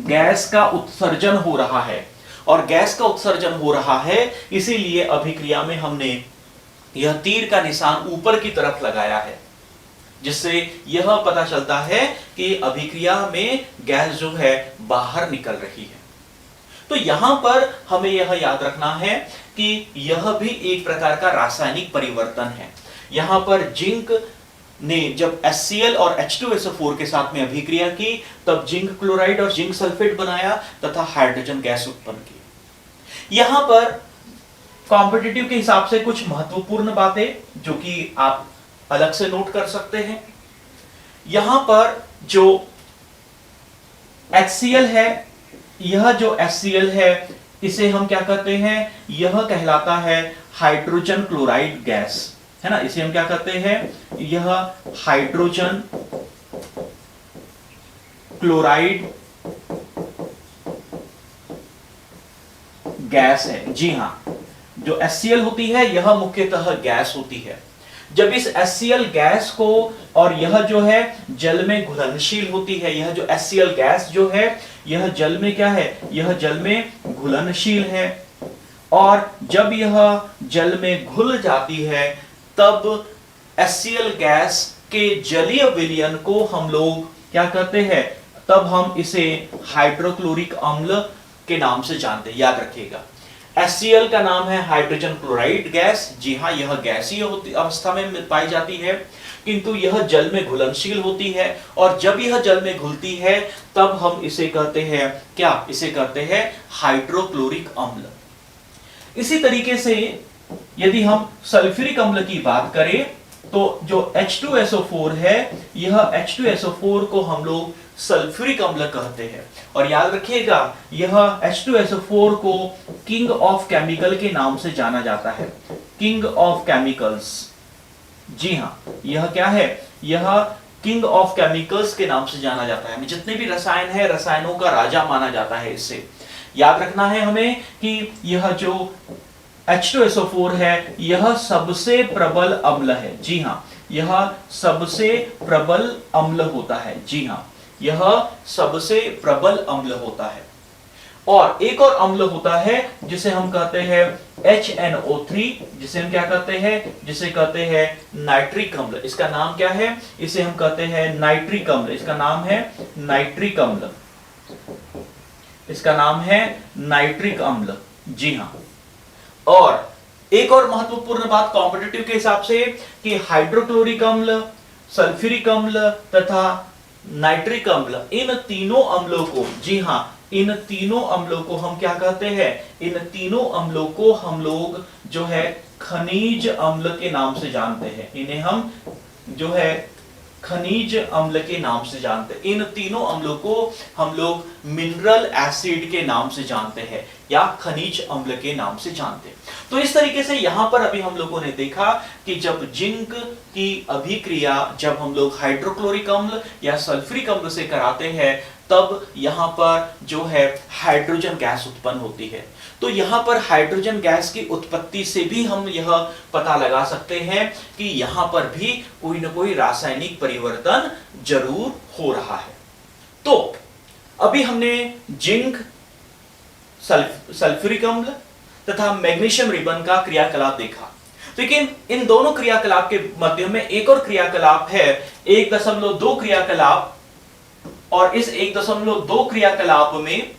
गैस का उत्सर्जन हो रहा है, और गैस का उत्सर्जन हो रहा है इसीलिए अभिक्रिया में हमने यह तीर का निशान ऊपर की तरफ लगाया है, जिससे यह पता चलता है कि अभिक्रिया में गैस जो है बाहर निकल रही है। तो यहां पर हमें यह याद रखना है कि यह भी एक प्रकार का रासायनिक परिवर्तन है। यहां पर जिंक ने जब HCl और H2SO4 के साथ में अभिक्रिया की तब जिंक क्लोराइड और जिंक सल्फेट बनाया तथा हाइड्रोजन गैस उत्पन्न की। यहां पर कॉम्पिटिटिव के हिसाब से कुछ महत्वपूर्ण बातें जो कि आप अलग से नोट कर सकते हैं। यहां पर जो HCl है, यह जो HCl है इसे हम क्या कहते हैं, यह कहलाता है हाइड्रोजन क्लोराइड गैस, है ना। इसे हम क्या कहते हैं, यह हाइड्रोजन क्लोराइड गैस है। जी हां, जो HCl होती है यह मुख्यतः गैस होती है। जब इस HCl गैस को, और यह जो है जल में घुलनशील होती है, यह जो HCl गैस जो है यह जल में क्या है, यह जल में घुलनशील है, और जब यह जल में घुल जाती है तब HCl गैस के जलीय विलयन को हम लोग क्या करते हैं, तब हम इसे हाइड्रोक्लोरिक अम्ल के नाम से जानते हैं। याद रखिएगा, HCl का नाम है हाइड्रोजन क्लोराइड गैस। जी हाँ, यह गैसीय अवस्था में पाई जाती है, किंतु यह जल में घुलनशील होती है, और जब यह जल में घुलती है तब हम इसे कहते हैं क्या, इसे कहते हैं हाइड्रोक्लोरिक अम्ल। इसी तरीके से यदि हम सल्फ्यूरिक अम्ल की बात करें तो जो H2SO4 है, यह H2SO4 को हम लोग सल्फ्यूरिक अम्ल कहते हैं। और याद रखिएगा, यह H2SO4 को किंग ऑफ केमिकल के नाम से जाना जाता है, किंग ऑफ केमिकल्स। जी हां, यह क्या है, यह किंग ऑफ केमिकल्स के नाम से जाना जाता है। जितने भी रसायन है, रसायनों का राजा माना जाता है। इससे याद रखना है हमें कि यह जो H2SO4 है यह सबसे प्रबल अम्ल है। जी हां, यह सबसे प्रबल अम्ल होता है। जी हां, यह सबसे प्रबल अम्ल होता है। और एक और अम्ल होता है जिसे हम कहते हैं HNO3, जिसे हम क्या कहते हैं, जिसे कहते हैं नाइट्रिक अम्ल। इसका नाम क्या है, इसे हम कहते हैं नाइट्रिक अम्ल। इसका नाम है नाइट्रिक अम्ल, इसका नाम है नाइट्रिक अम्ल। जी हां, और एक और महत्वपूर्ण बात कॉम्पिटिटिव के हिसाब से कि हाइड्रोक्लोरिक अम्ल, सल्फ्यूरिक अम्ल तथा नाइट्रिक अम्ल, इन तीनों अम्लों को, जी हां, इन तीनों अम्लों को हम क्या कहते हैं, इन तीनों अम्लों को हम लोग जो है खनिज अम्ल के नाम से जानते हैं। इन्हें हम जो है खनिज अम्ल के नाम से जानते हैं। इन तीनों अम्लों को हम लोग मिनरल एसिड के नाम से जानते हैं या खनिज अम्ल के नाम से जानते हैं। तो इस तरीके से यहां पर अभी हम लोगों ने देखा कि जब जिंक की अभिक्रिया जब हम लोग हाइड्रोक्लोरिक अम्ल या सल्फ्यूरिक अम्ल से कराते हैं तब यहां पर जो है हाइड्रोजन गैस उत्पन्न होती है। तो यहां पर हाइड्रोजन गैस की उत्पत्ति से भी हम यह पता लगा सकते हैं कि यहां पर भी कोई ना कोई रासायनिक परिवर्तन जरूर हो रहा है। तो अभी हमने जिंक, सल्फ्यूरिक अम्ल तथा मैग्नीशियम रिबन का क्रियाकलाप देखा। लेकिन इन दोनों क्रियाकलाप के मध्य में एक और क्रियाकलाप है, 1.2 क्रियाकलाप, और इस 1.2 क्रियाकलाप में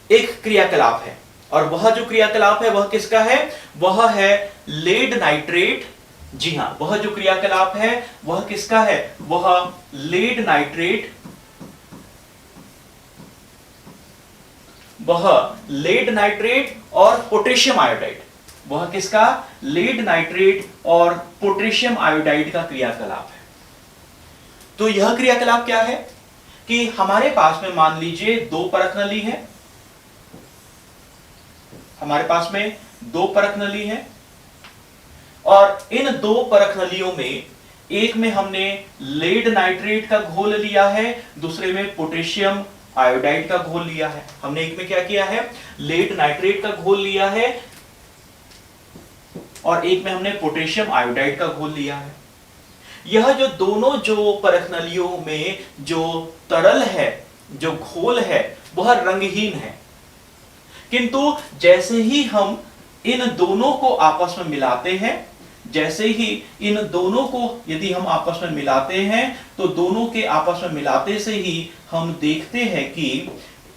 एक क्रियाकलाप है, और वह जो क्रियाकलाप है वह किसका है, वह है लेड नाइट्रेट। जी हां, वह जो क्रियाकलाप है वह किसका है, वह लेड नाइट्रेट, वह लेड नाइट्रेट और पोटेशियम आयोडाइड, वह किसका, लेड नाइट्रेट और पोटेशियम आयोडाइड का क्रियाकलाप है। तो यह क्रियाकलाप क्या है कि हमारे पास में मान लीजिए 2 परख नली है, हमारे पास में 2 परख नली है, और इन 2 परख नलियों में एक में हमने लेड नाइट्रेट का घोल लिया है, दूसरे में पोटेशियम आयोडाइड का घोल लिया है, हमने एक में क्या किया है, लेड नाइट्रेट का घोल लिया है, और एक में हमने पोटेशियम आयोडाइड का घोल लिया है। यह जो दोनों जो परखनलियों में जो तरल है, जो घोल है, वह रंगहीन है, किंतु जैसे ही हम इन दोनों को आपस में मिलाते हैं, जैसे ही इन दोनों को यदि हम आपस में मिलाते हैं, तो दोनों के आपस में मिलाते से ही हम देखते हैं कि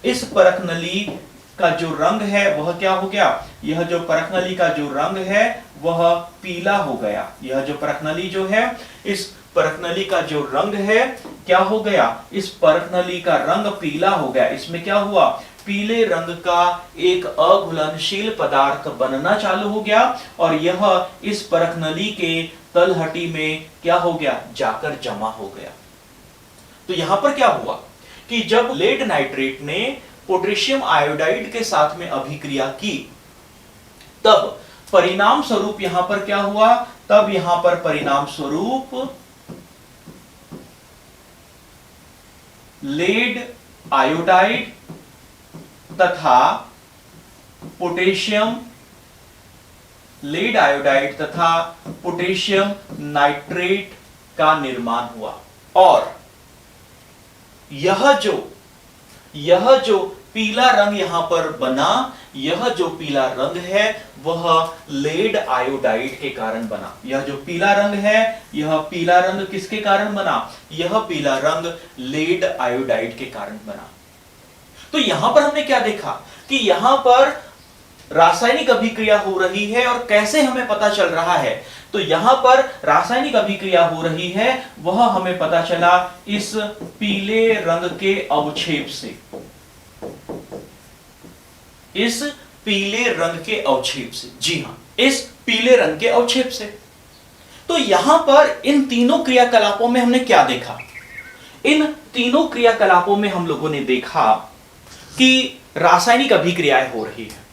इस परखनली का जो रंग है वह क्या हो गया, यह जो परखनली का जो रंग है वह पीला हो गया। यह जो परखनली जो है, इस परखनली का जो रंग है क्या हो गया, इस परखनली का रंग पीला हो गया। इसमें क्या हुआ, पीले रंग का एक अघुलनशील पदार्थ बनना चालू हो गया, और यह इस परखनली के तलहटी में क्या हो गया, जाकर जमा हो गया। तो यहां पर क्या हुआ कि जब लेड नाइट्रेट ने पोटेशियम आयोडाइड के साथ में अभिक्रिया की, तब परिणाम स्वरूप यहां पर क्या हुआ, तब यहां पर परिणाम स्वरूप लेड आयोडाइड तथा पोटेशियम, लेड आयोडाइड तथा पोटेशियम नाइट्रेट का निर्माण हुआ। और यह जो पीला रंग यहां पर बना, यह जो पीला रंग है वह लेड आयोडाइड के कारण बना। यह जो पीला रंग है, यह पीला रंग किसके कारण बना, यह पीला रंग लेड आयोडाइड के कारण बना। तो यहां पर हमने क्या देखा कि यहां पर रासायनिक अभिक्रिया हो रही है, और कैसे हमें पता चल रहा है, तो यहां पर रासायनिक अभिक्रिया हो रही है वह हमें पता चला इस पीले रंग के अवक्षेप से, इस पीले रंग के अवक्षेप से। जी हां, इस पीले रंग के अवक्षेप से। तो यहां पर इन तीनों क्रियाकलापों में हमने क्या देखा, इन तीनों क्रियाकलापों में हम लोगों ने देखा कि रासायनिक अभिक्रियाएं हो रही है।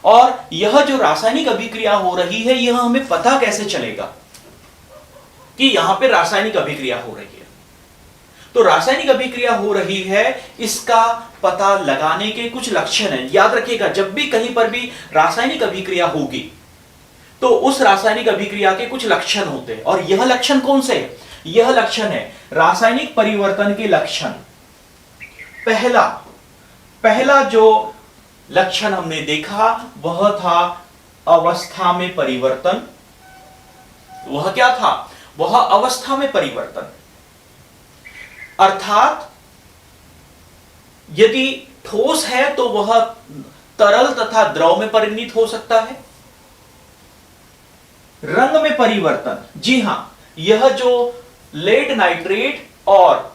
और यह जो रासायनिक अभिक्रिया हो रही है, यह हमें पता कैसे चलेगा कि यहां पे रासायनिक अभिक्रिया हो रही है। तो रासायनिक अभिक्रिया हो रही है, इसका पता लगाने के कुछ लक्षण हैं। याद रखिएगा, जब भी कहीं पर भी रासायनिक अभिक्रिया होगी तो उस रासायनिक अभिक्रिया के कुछ लक्षण होते हैं। और यह लक्षण कौन से है, यह लक्षण है रासायनिक परिवर्तन के लक्षण। पहला जो लक्षण हमने देखा वह था अवस्था में परिवर्तन। वह क्या था, वह अवस्था में परिवर्तन, अर्थात यदि ठोस है तो वह तरल तथा द्रव में परिणत हो सकता है। रंग में परिवर्तन, जी हां, यह जो लेड नाइट्रेट और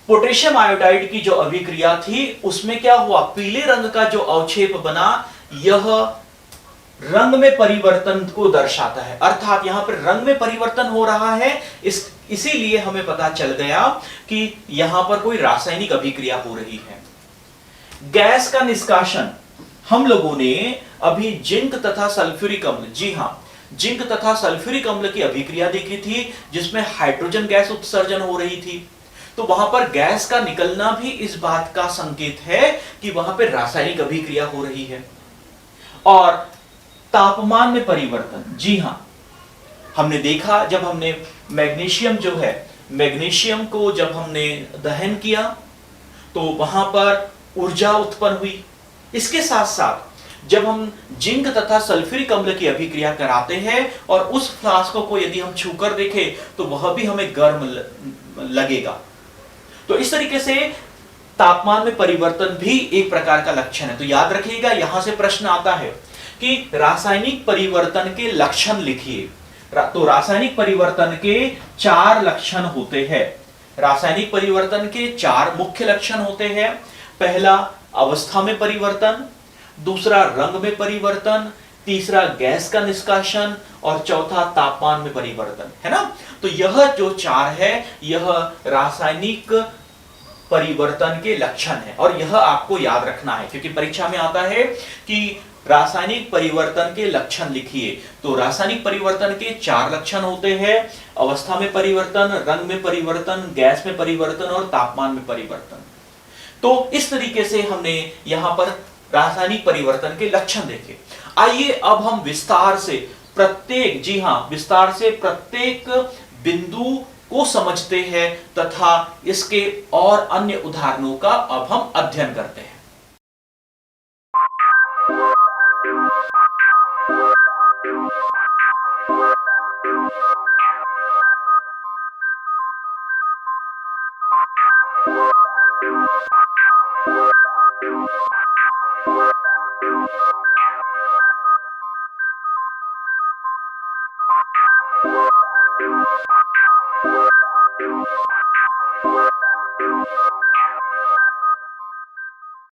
पोटेशियम आयोडाइड की जो अभिक्रिया थी उसमें क्या हुआ, पीले रंग का जो अवक्षेप बना, यह रंग में परिवर्तन को दर्शाता है। अर्थात यहां पर रंग में परिवर्तन हो रहा है, इसीलिए हमें पता चल गया कि यहां पर कोई रासायनिक अभिक्रिया हो रही है। गैस का निष्कासन, हम लोगों ने अभी जिंक तथा सल्फ्यूरिक अम्ल, जी हां, जिंक तथा सल्फ्यूरिक अम्ल की अभिक्रिया देखी थी जिसमें हाइड्रोजन गैस उत्सर्जन हो रही थी। तो वहां पर गैस का निकलना भी इस बात का संकेत है कि वहां पर रासायनिक अभिक्रिया हो रही है। और तापमान में परिवर्तन, जी हां, हमने देखा जब हमने मैग्नीशियम जो है, मैग्नीशियम को जब हमने दहन किया तो वहां पर ऊर्जा उत्पन्न हुई। इसके साथ साथ जब हम जिंक तथा सल्फ्यूरिक अम्ल की अभिक्रिया कराते हैं और उस फ्लास्क को यदि हम छूकर देखें तो वह भी हमें गर्म लगेगा। तो इस तरीके से तापमान में परिवर्तन भी एक प्रकार का लक्षण है। तो याद रखिएगा, यहां से प्रश्न आता है कि रासायनिक परिवर्तन के लक्षण लिखिए। तो रासायनिक परिवर्तन के 4 लक्षण होते हैं। रासायनिक परिवर्तन के 4 मुख्य लक्षण होते हैं। पहला अवस्था में परिवर्तन, दूसरा रंग में परिवर्तन, तीसरा गैस का निष्कासन और चौथा तापमान में परिवर्तन, है ना। तो यह जो 4 है यह रासायनिक परिवर्तन के लक्षण है और यह आपको याद रखना है क्योंकि परीक्षा में आता है कि रासायनिक परिवर्तन के लक्षण लिखिए। तो रासायनिक परिवर्तन के 4 लक्षण होते हैं, अवस्था में परिवर्तन, रंग में परिवर्तन, गैस में परिवर्तन और तापमान में परिवर्तन। तो इस तरीके से हमने यहां पर रासायनिक परिवर्तन के लक्षण देखे। आइए अब हम विस्तार से प्रत्येक, जी हां, विस्तार से प्रत्येक बिंदु को समझते हैं तथा इसके और अन्य उदाहरणों का अब हम अध्ययन करते हैं।